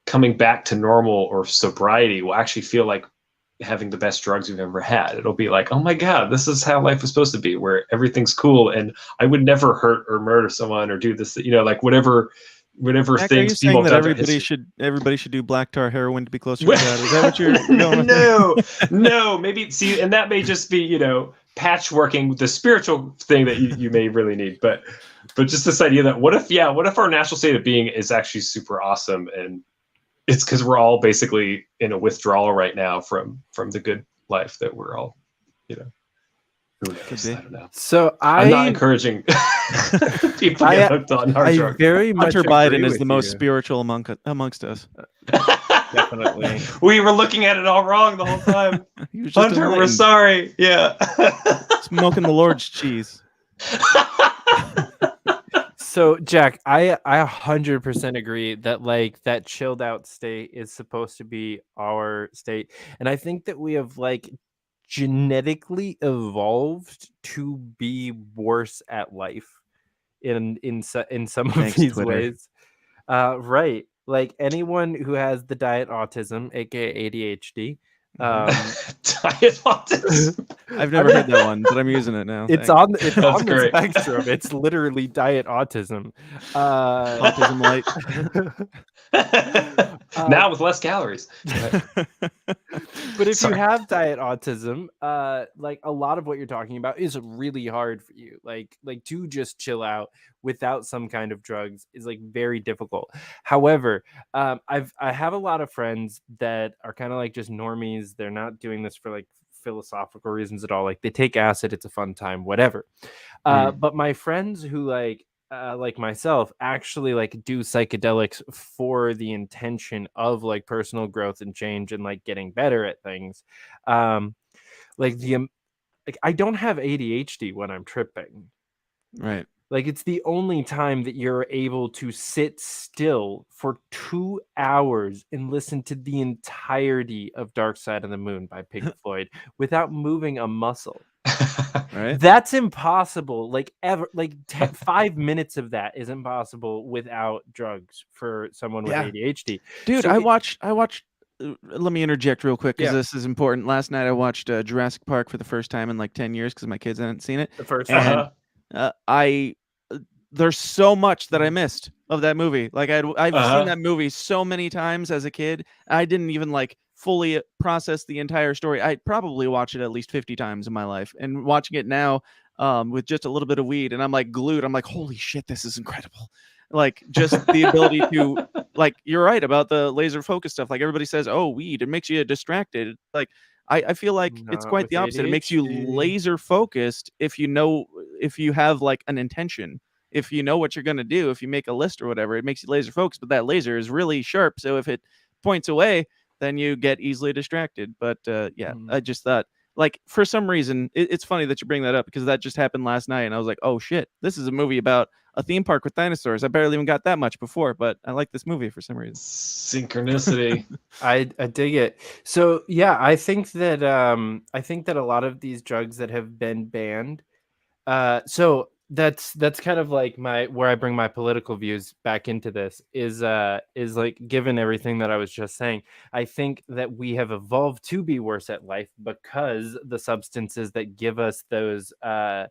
coming back to normal or sobriety will actually feel like having the best drugs we've ever had. It'll be oh my god, this is how life is supposed to be, where everything's cool and I would never hurt or murder someone or do this, whatever Jack, things people that everybody should do black tar heroin to be closer to God. Is that what you're going with? No, maybe see, and that may just be patchworking with the spiritual thing that you may really need, but just this idea that what if our natural state of being is actually super awesome, and it's because we're all basically in a withdrawal right now from the good life that we're all, who knows? I don't know. So I'm not encouraging people to get hooked on hard drugs. Very much Hunter Biden is with the most you. spiritual amongst us. Definitely. We were looking at it all wrong the whole time. Hunter, we're enlightened. sorry. Yeah. Smoking the Lord's cheese. So Jack, I 100% agree that that chilled out state is supposed to be our state, and I think that we have genetically evolved to be worse at life in some of these Twitter. ways. Right, anyone who has the diet autism, aka ADHD. Diet autism. I've never heard that one, but I'm using it now. It's on the spectrum. It's literally diet autism. Autism light. Now with less calories. But if you have diet autism, a lot of what you're talking about is really hard for you. To just chill out without some kind of drugs is very difficult. However, I have a lot of friends that are kind of just normies. They're not doing this for philosophical reasons at all. They take acid, it's a fun time, whatever. But my friends who like myself actually do psychedelics for the intention of personal growth and change and getting better at things. I don't have ADHD when I'm tripping. Right. Like, it's the only time that you're able to sit still for 2 hours and listen to the entirety of Dark Side of the Moon by Pink Floyd without moving a muscle. Right? That's impossible. Like, ever, like 5 minutes of that is impossible without drugs for someone with Yeah. ADHD. Dude, So I watched. Let me interject real quick because Yeah. this is important. Last night I watched Jurassic Park for the first time in like 10 years because my kids hadn't seen it. the first And there's so much that I missed of that movie. Like I've seen that movie so many times as a kid. I didn't even like fully process the entire story. I probably watched it at least 50 times in my life, and watching it now with just a little bit of weed, and I'm like glued. I'm like, holy shit, this is incredible. Like just the ability to, like, you're right about the laser focus stuff. Like everybody says, oh, weed, it makes you distracted. Like I feel like it's Not quite with the opposite. It makes you ADHD. laser focused if you have like an intention. If you know what you're going to do, if you make a list or whatever, it makes you laser focused, but that laser is really sharp. So if it points away, then you get easily distracted. But I just thought, like, for some reason, it's funny that you bring that up because that just happened last night. And I was like, oh shit, this is a movie about a theme park with dinosaurs. I barely even got that much before, but I like this movie for some reason. Synchronicity. I dig it. So yeah, I think that a lot of these drugs that have been banned, so that's kind of like where I bring my political views back into this is like, given everything that I was just saying, I think that we have evolved to be worse at life because the substances that give us those I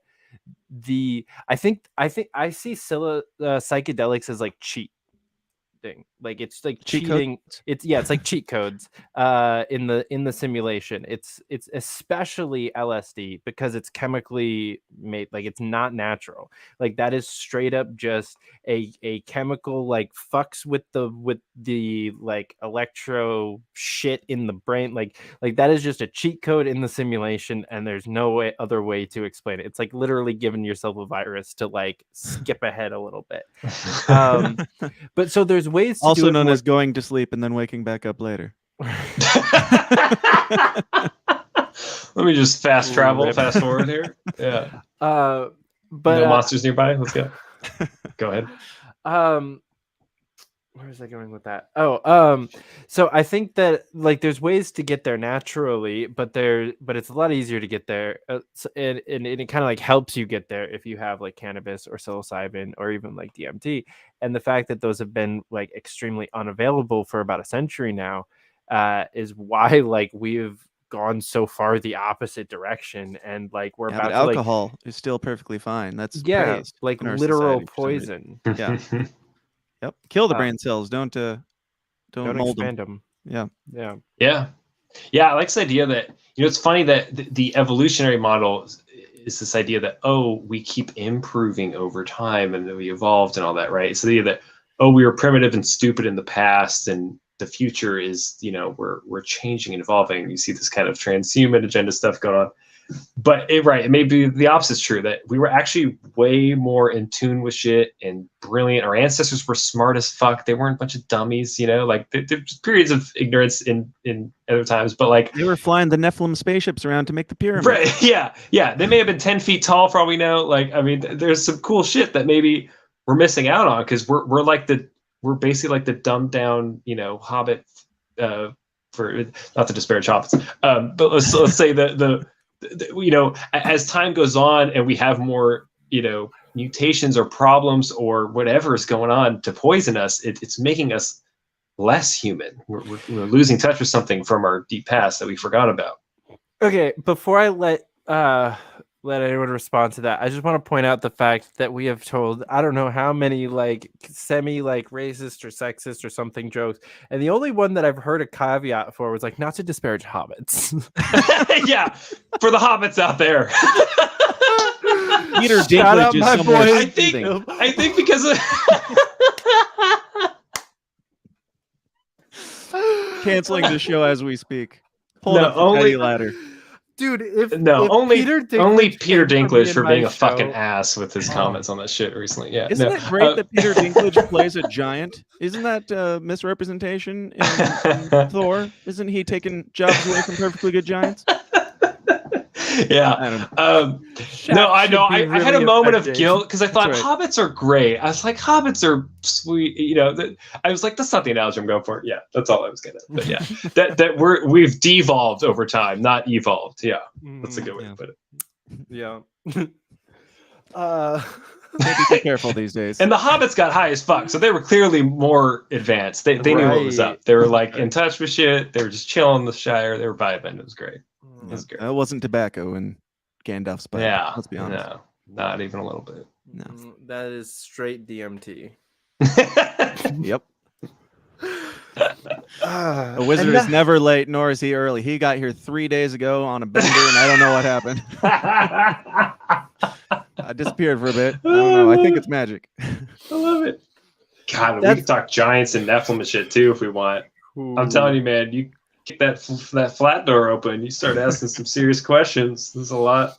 see psychedelics as like cheating. Like it's like Cheat cheating. It's like cheat codes in the simulation. It's especially LSD because it's chemically made, like it's not natural. Like that is straight up just a chemical, like fucks with the like electro shit in the brain. Like that is just a cheat code in the simulation, and there's no other way to explain it. It's like literally giving yourself a virus to like skip ahead a little bit. But so there's ways to Also do it known more... as going to sleep and then waking back up later. Let me just fast forward here. Yeah. But no monsters nearby. Let's go. Go ahead. Where was I going with that? So I think that like there's ways to get there naturally, but it's a lot easier to get there. And it kind of like helps you get there if you have like cannabis or psilocybin or even like DMT. And the fact that those have been like extremely unavailable for about a century now is why like we've gone so far the opposite direction, and like we're about but to alcohol is still perfectly fine. That's praised like in our literal society for some reason. poison. Yeah. Yep. Kill the brain cells. Don't mold expand them. them. Yeah. I like this idea that, it's funny that the evolutionary model is this idea that, we keep improving over time and that we evolved and all that, right? So the idea that, we were primitive and stupid in the past, and the future is, we're changing and evolving. You see this kind of transhuman agenda stuff going on. But it may be the opposite is true, that we were actually way more in tune with shit and brilliant. Our ancestors were smart as fuck. They weren't a bunch of dummies, like there's periods of ignorance in other times, but like they were flying the Nephilim spaceships around to make the pyramid. Right? Yeah. They may have been 10 feet tall for all we know. Like, I mean, there's some cool shit that maybe we're missing out on because we're basically like the dumbed down, Hobbit. For not to disparage hobbits, but let's say the as time goes on and we have more, mutations or problems or whatever is going on to poison us, it's making us less human. We're losing touch with something from our deep past that we forgot about. Okay, before I let anyone respond to that, I just want to point out the fact that we have told I don't know how many like semi like racist or sexist or something jokes, and the only one that I've heard a caveat for was like not to disparage hobbits. Yeah, for the hobbits out there. Peter Dinklage is somewhere. I think because of canceling the show as we speak. Pull No, up the only- petty ladder. Dude, only Peter Dinklage for being a show. fucking ass with his comments on that shit recently. Yeah, Isn't it great that Peter Dinklage plays a giant? Isn't that misrepresentation in Thor? Isn't he taking jobs away from perfectly good giants? Yeah. No, I know. I had a moment of guilt because I thought right. hobbits are great. I was like, hobbits are sweet. You know, I was like, that's not the analogy I'm going for. Yeah, that's all I was getting at. But yeah, we've devolved over time, not evolved. Yeah, that's a good way to put it. Yeah. Maybe be careful these days. And the hobbits got high as fuck, so they were clearly more advanced. They knew what was up. They were like in touch with shit. They were just chilling in the Shire. They were vibing. It was great. It was great. That wasn't tobacco in Gandalf's pipe. Yeah, Let's be honest. No, not even a little bit. No. That is straight DMT. Yep. A wizard is never late, nor is he early. He got here 3 days ago on a bender, and I don't know what happened. I disappeared for a bit. I don't know. I think it's magic. I love it. God, we can talk giants and Nephilim and shit too if we want. I'm telling you, man, you get that flat door open, you start asking some serious questions. There's a lot.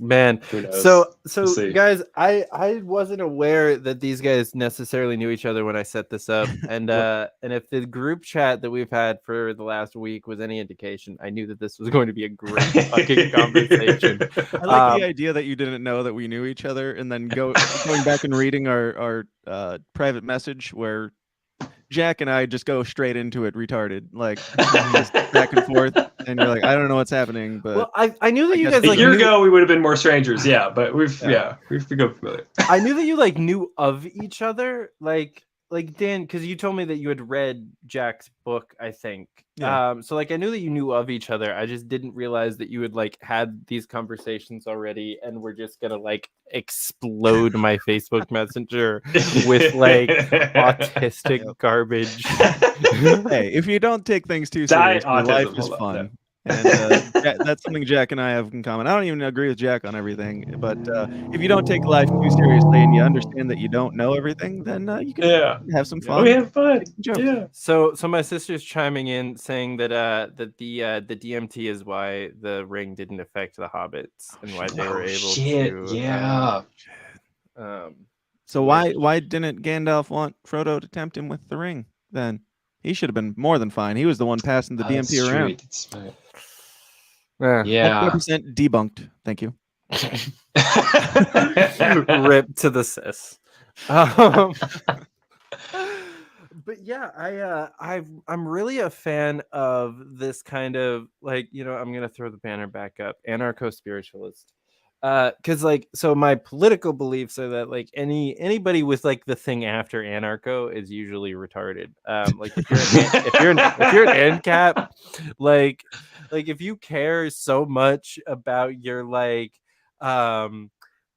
Man, Who knows? so We'll see. guys, I wasn't aware that these guys necessarily knew each other when I set this up, and if the group chat that we've had for the last week was any indication, I knew that this was going to be a great fucking conversation. I like the idea that you didn't know that we knew each other, and then going back and reading our private message where Jack and I just go straight into it, retarded, like just back and forth, and you're like, I don't know what's happening, but Well, I knew that you guys A like year knew, ago, we would have been more strangers, but we've become familiar. I knew that you like knew of each other, like Dan, because you told me that you had read Jack's book, I think. Yeah. So like I knew that you knew of each other. I just didn't realize that you had like had these conversations already, and we're just gonna like explode my Facebook Messenger with like autistic garbage. hey, if you don't take things too Diet seriously, life autism, is hold on, fun. And that's something Jack and I have in common. I don't even agree with Jack on everything, but if you don't take life too seriously and you understand that you don't know everything, then you can have some fun. We have fun. Jokes. Yeah. So my sister's chiming in saying that the DMT is why the ring didn't affect the hobbits and why they were able to. Yeah. So why didn't Gandalf want Frodo to tempt him with the ring then? He should have been more than fine. He was the one passing the DMT around. Yeah. 100% debunked. Thank you. Rip to the sis. But yeah, I'm really a fan of this kind of like, I'm gonna throw the banner back up, anarcho-spiritualist. Because like, so my political beliefs are that like anybody with like the thing after anarcho is usually retarded. Like if you're an ANCAP, like if you care so much about your like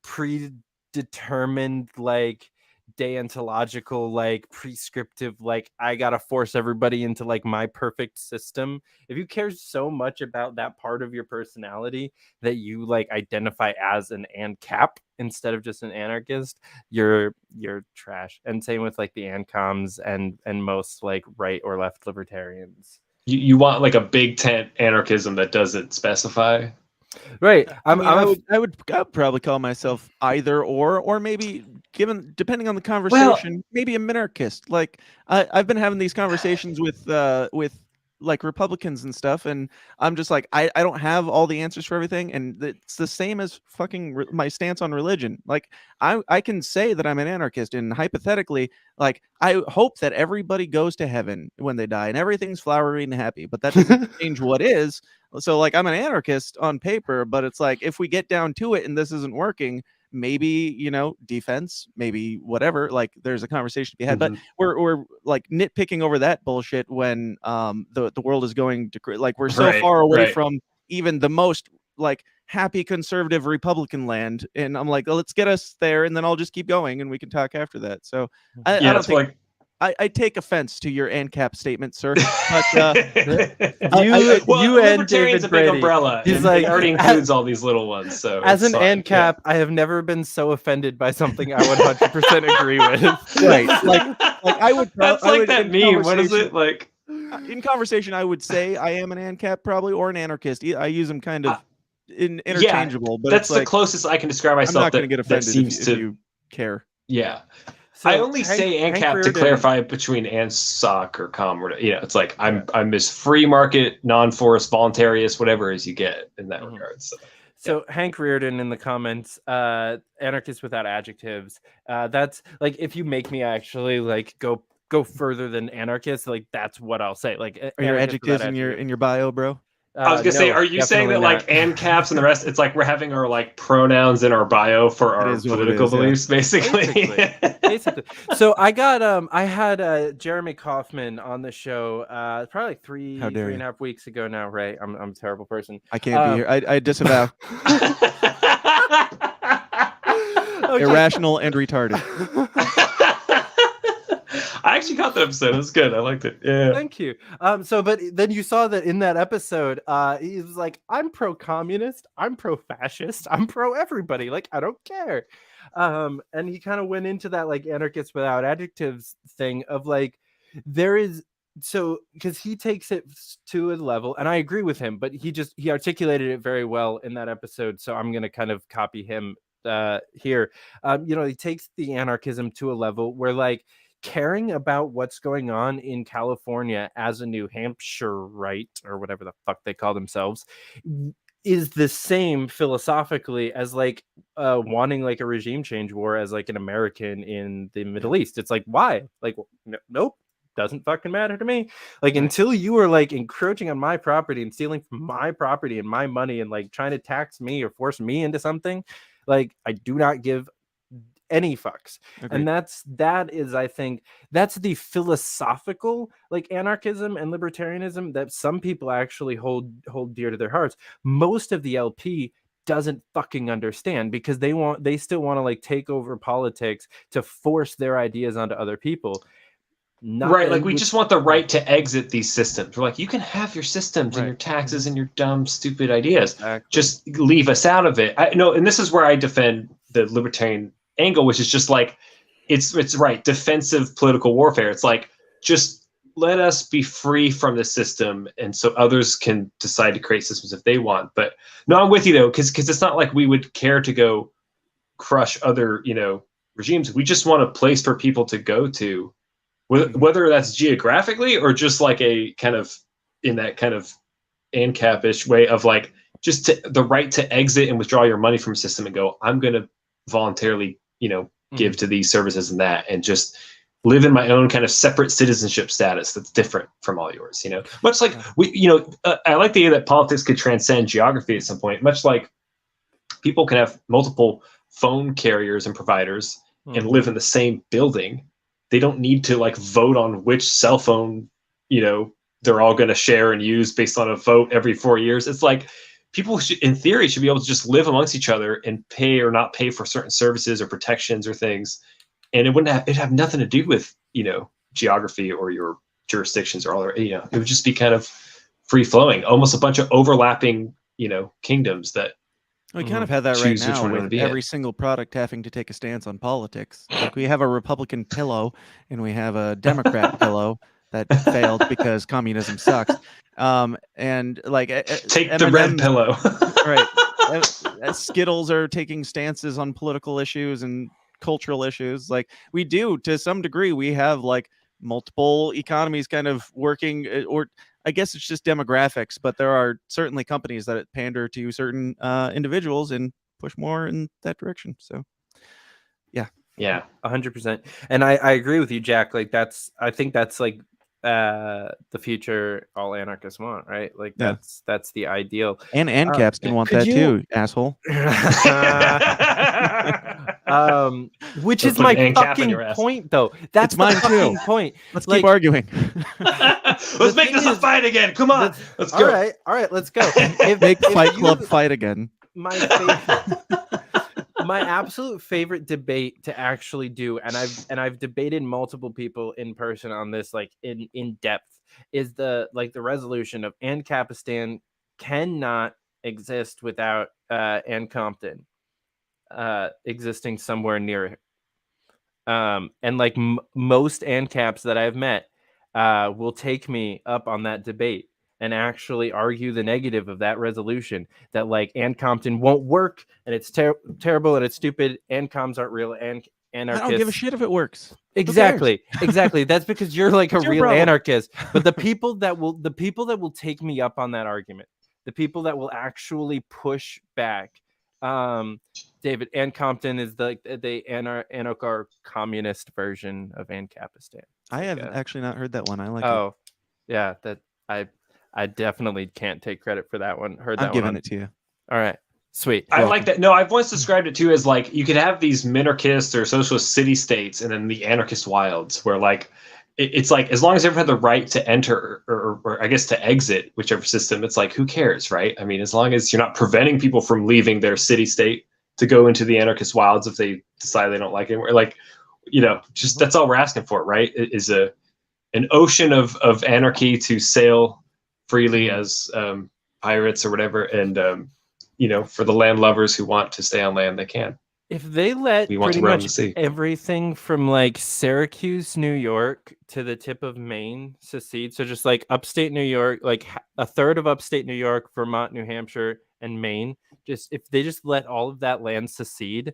predetermined like deontological like prescriptive like I gotta force everybody into like my perfect system, if you care so much about that part of your personality that you like identify as an ANCAP instead of just an anarchist, you're trash. And same with like the ANCOMs and most like right or left libertarians. You want like a big tent anarchism that doesn't specify. Right. I would probably call myself either or maybe depending on the conversation, maybe a minarchist. Like I've been having these conversations with like Republicans and stuff, and I'm just like I don't have all the answers for everything, and it's the same as fucking my stance on religion. Like I can say that I'm an anarchist, and hypothetically, like I hope that everybody goes to heaven when they die and everything's flowery and happy, but that doesn't change what is. So like I'm an anarchist on paper, but it's like if we get down to it and this isn't working, maybe defense, maybe whatever, like there's a conversation to be had. But we're like nitpicking over that bullshit when the world is going to like we're so far away from even the most like happy conservative Republican land, and I'm like, let's get us there and then I'll just keep going and we can talk after that. So I don't think like I take offense to your ANCAP statement, sir. But you and David a Brady. Big umbrella. He's like already includes all these little ones. So as an ANCAP, I have never been so offended by something I would 100% agree with. Right, like I would. That's like that meme. What is it like? In conversation, I would say I am an ANCAP probably or an anarchist. I use them kind of interchangeable. But that's it's the closest I can describe myself. I'm not going to get offended if you care. Yeah. I only say Hank ANCAP to Reardon- clarify between ANSOC or COM. Or, it's like I'm as free market, non-forest, voluntariist, whatever as you get in that regard. So Hank Reardon in the comments, anarchist without adjectives. That's like, if you make me actually like go further than anarchist, like that's what I'll say. Like, Are your anarchist without adjectives in your bio, bro? I was gonna say, are you saying that like ANCAPs and the rest? It's like we're having our like pronouns in our bio for our political beliefs, basically. Basically. So I got I had Jeremy Kaufman on the show probably like three and a half weeks ago now, Ray. I'm a terrible person. I can't be here. I disavow. Okay. Irrational and retarded. I actually got that episode. It was good. I liked it. Yeah. Thank you. But then you saw that in that episode, he was like, I'm pro-communist, I'm pro-fascist, I'm pro-everybody. Like, I don't care. And he kind of went into that like anarchist without adjectives thing of like, there is because he takes it to a level, and I agree with him, but he articulated it very well in that episode. So I'm gonna kind of copy him here. He takes the anarchism to a level where like caring about what's going on in California as a New Hampshireite or whatever the fuck they call themselves is the same philosophically as like wanting like a regime change war as like an American in the Middle East. It's like, why? Like, nope, doesn't fucking matter to me. Like, until you are like encroaching on my property and stealing from my property and my money and like trying to tax me or force me into something, like, I do not give any fucks. Agreed. And that is I think that's the philosophical like anarchism and libertarianism that some people actually hold dear to their hearts. Most of the LP doesn't fucking understand because they still want to like take over politics to force their ideas onto other people. Right, like we just want the right to exit these systems. We're like, you can have your systems and your taxes and your dumb, stupid ideas. Exactly. Just leave us out of it. And this is where I defend the libertarian angle, which is just like, it's right, defensive political warfare. It's like, just let us be free from the system, and so others can decide to create systems if they want. But no, I'm with you though, because it's not like we would care to go crush other regimes. We just want a place for people to go to. Whether that's geographically or just like a kind of in that kind of ANCAP-ish way of like just the right to exit and withdraw your money from a system and go, I'm going to voluntarily, give to these services and that, and just live in my own kind of separate citizenship status that's different from all yours, much like I like the idea that politics could transcend geography at some point, much like people can have multiple phone carriers and providers and live in the same building. They don't need to like vote on which cell phone, they're all going to share and use based on a vote every 4 years. It's like people in theory should be able to just live amongst each other and pay or not pay for certain services or protections or things. And it'd have nothing to do with, geography or your jurisdictions or all that, it would just be kind of free flowing, almost a bunch of overlapping, kingdoms that, we kind of have that right now with every single product having to take a stance on politics. Like we have a Republican pillow and we have a Democrat pillow that failed because communism sucks. And like take the red pillow, right? Skittles are taking stances on political issues and cultural issues. Like we do to some degree. We have like multiple economies kind of working, or I guess it's just demographics, but there are certainly companies that pander to certain individuals and push more in that direction. So, yeah, 100%. And I agree with you, Jack. Like I think that's like the future all anarchists want, right? Like that's the ideal. And ANCAPs can want that too, asshole. Which is my fucking point, though. That's mine too. Point. Let's keep arguing. Let's make this a fight again. Come on, let's go. All right, let's go. Make Fight Club fight again. My absolute favorite debate to actually do, and I've debated multiple people in person on this, like in depth, is the resolution of Ancapistan cannot exist without Ann Compton existing somewhere near it. And like most ANCAPs that I've met will take me up on that debate and actually argue the negative of that resolution, that like Ann Compton won't work and it's terrible and it's stupid. ANCOMs aren't real. anarchists. I don't give a shit if it works. Exactly. That's because you're like a It's your real problem. anarchist. But the people that will take me up on that argument, the people that will actually push back. David, Ann Compton is the anarcho communist version of Ancapistan. I have actually not heard that one. I like it. Oh, yeah, that I definitely can't take credit for that one. I'm giving it to you. All right, sweet. I like that. No, I've once described it too as like you could have these minarchist or socialist city states and then the anarchist wilds, where like it's like as long as everyone had the right to enter or I guess to exit whichever system, it's like who cares, right? I mean, as long as you're not preventing people from leaving their city state to go into the anarchist wilds if they decide they don't like it, like just that's all we're asking for, right? It is an ocean of anarchy to sail freely as pirates or whatever, and for the land lovers who want to stay on land, they can. If they let pretty much everything from like Syracuse, New York to the tip of Maine secede, so just like upstate New York, like a third of upstate New York, Vermont, New Hampshire, and Maine, if they just let all of that land secede,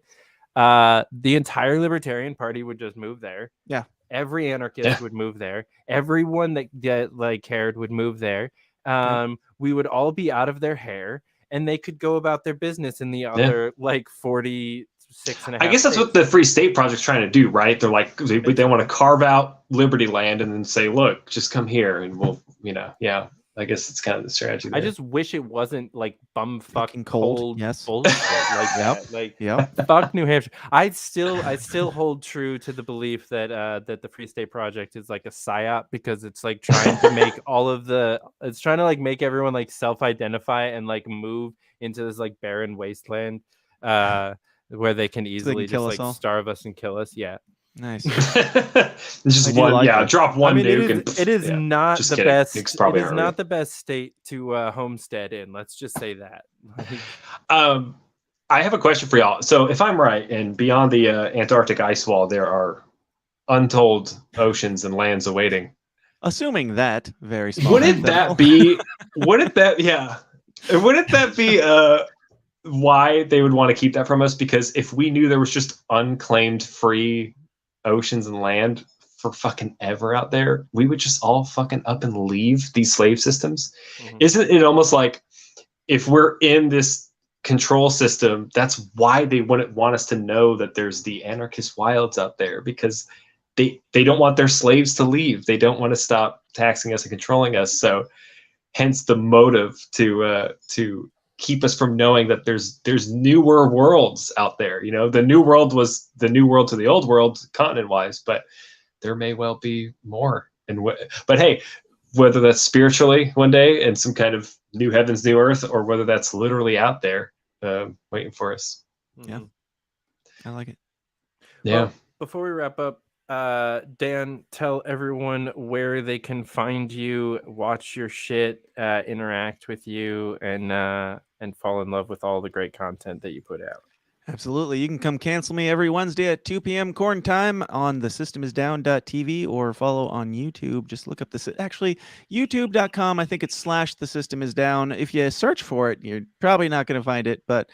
the entire Libertarian Party would just move there. Yeah. Every anarchist would move there. Everyone that like cared would move there. We would all be out of their hair, and they could go about their business in the other like 46 and a half. I guess that's what the Free State Project's trying to do, right? They're like they want to carve out Liberty Land and then say, look, just come here and we'll, I guess it's kind of the strategy there. I just wish it wasn't like bumfuck cold. Yes. Bullshit like that. Like fuck New Hampshire. I still hold true to the belief that that the Free State Project is like a psyop, because it's like trying to make it's trying to like make everyone like self-identify and like move into this like barren wasteland where they can easily just like starve us and kill us. Yeah. Nice. Just one, drop one nuke. It is not the best. It is not the best state to homestead in. Let's just say that. I have a question for y'all. So, if I'm right, and beyond the Antarctic ice wall, there are untold oceans and lands awaiting. Assuming that very small. Wouldn't that be? Wouldn't that be? Why they would want to keep that from us? Because if we knew there was just unclaimed free oceans and land for fucking ever out there, we would just all fucking up and leave these slave systems. Isn't it almost like if we're in this control system, that's why they wouldn't want us to know that there's the anarchist wilds out there, because they don't want their slaves to leave. They don't want to stop taxing us and controlling us. So hence the motive to keep us from knowing that there's newer worlds out there. The new world was the new world to the old world continent wise, but there may well be more. But hey, whether that's spiritually one day and some kind of new heavens, new earth, or whether that's literally out there waiting for us. Yeah. I like it. Yeah. Well, before we wrap up, Dan, tell everyone where they can find you, watch your shit, interact with you, and fall in love with all the great content that you put out. Absolutely. You can come cancel me every Wednesday at 2 p.m. Corn time on thesystemisdown.tv or follow on YouTube. Just look up youtube.com. I think it's /thesystemIsDown. If you search for it, you're probably not going to find it, but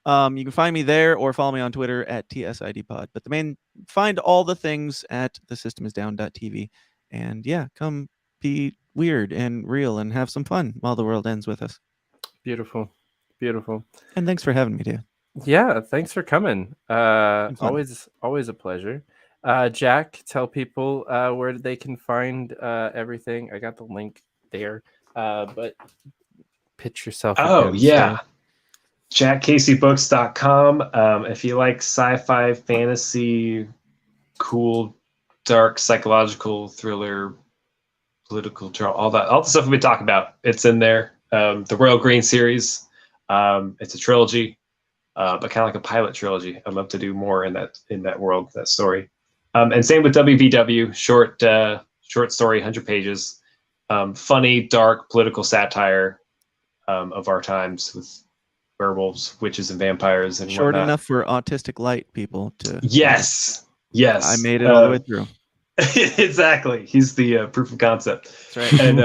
you can find me there or follow me on Twitter at TSIDpod. But find all the things at thesystemisdown.tv. And come be weird and real and have some fun while the world ends with us. Beautiful. And thanks for having me, Dan. Yeah, thanks for coming. Always a pleasure. Jack, tell people where they can find everything. I got the link there, but pitch yourself. Oh, yeah. JackCaseyBooks.com. If you like sci-fi, fantasy, cool, dark, psychological, thriller, political drama, all the stuff we've been talking about, it's in there. The Royal Green series. It's a trilogy, but kind of like a pilot trilogy. I'd love to do more in that world, that story. And same with WVW, short story, 100 pages. Funny, dark, political satire of our times with werewolves, witches, and vampires, and short whatnot. Enough for autistic light people to. Yes. I made it all the way through. Exactly. He's the proof of concept. That's right. And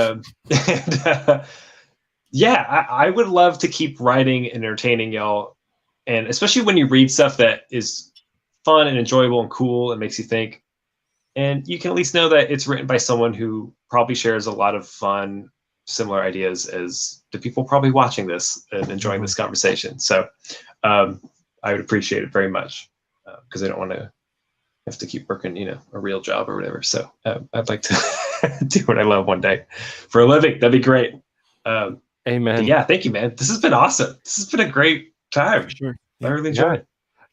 I would love to keep writing and entertaining y'all, and especially when you read stuff that is fun and enjoyable and cool and makes you think. And you can at least know that it's written by someone who probably shares a lot of fun, similar ideas as the people probably watching this and enjoying this conversation. So I would appreciate it very much because I don't want to have to keep working, a real job or whatever. So I'd like to do what I love one day for a living. That'd be great. Amen. Yeah, thank you, man. This has been awesome. This has been a great time. Sure. I really enjoyed it.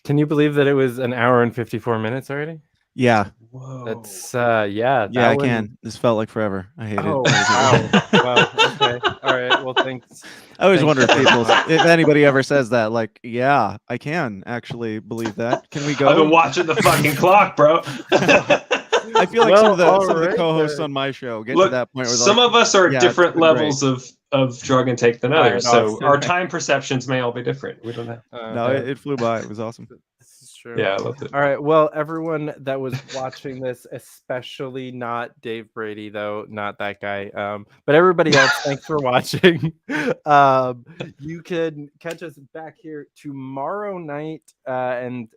Can you believe that it was an hour and 54 minutes already? Yeah. Whoa. That's yeah. Yeah, I can. This felt like forever. I hate Oh, it. wow. Wow. Okay. All right. Well, thanks. I always Thanks. wonder if anybody ever says that. Like, yeah, I can actually believe that. Can we go? I've been watching the fucking clock, bro. I feel like some of the co-hosts on my show get to that point where some of us are at different levels of drug intake than others, Right, so awesome. our time perceptions may all be different. We don't know. No, it flew by. It was awesome. This is true. Yeah, I loved it. All right. Well, everyone that was watching this, especially not Dave Brady, though, not that guy, but everybody else, thanks for watching. You can catch us back here tomorrow night and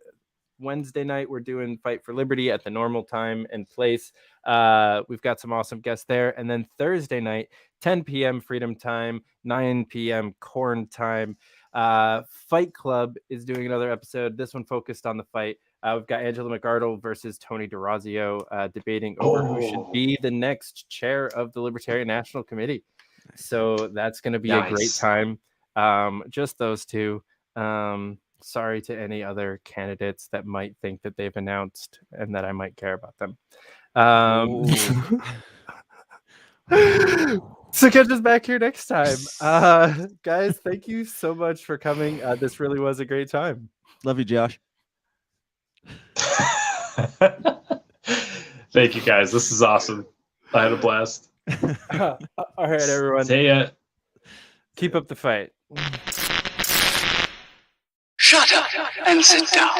Wednesday night. We're doing Fight for Liberty at the normal time and place. We've got some awesome guests there. And then Thursday night, 10 p.m. Freedom Time, 9 p.m. Corn Time. Fight Club is doing another episode. This one focused on the fight. We've got Angela McArdle versus Tony DeRazio debating over who should be the next chair of the Libertarian National Committee. So that's going to be a great time. Just those two. Sorry to any other candidates that might think that they've announced and that I might care about them. So catch us back here next time. Guys, thank you so much for coming. This really was a great time. Love you, Josh. Thank you, guys. This is awesome. I had a blast. All right, everyone. See ya. Keep up the fight. Shut up and sit down.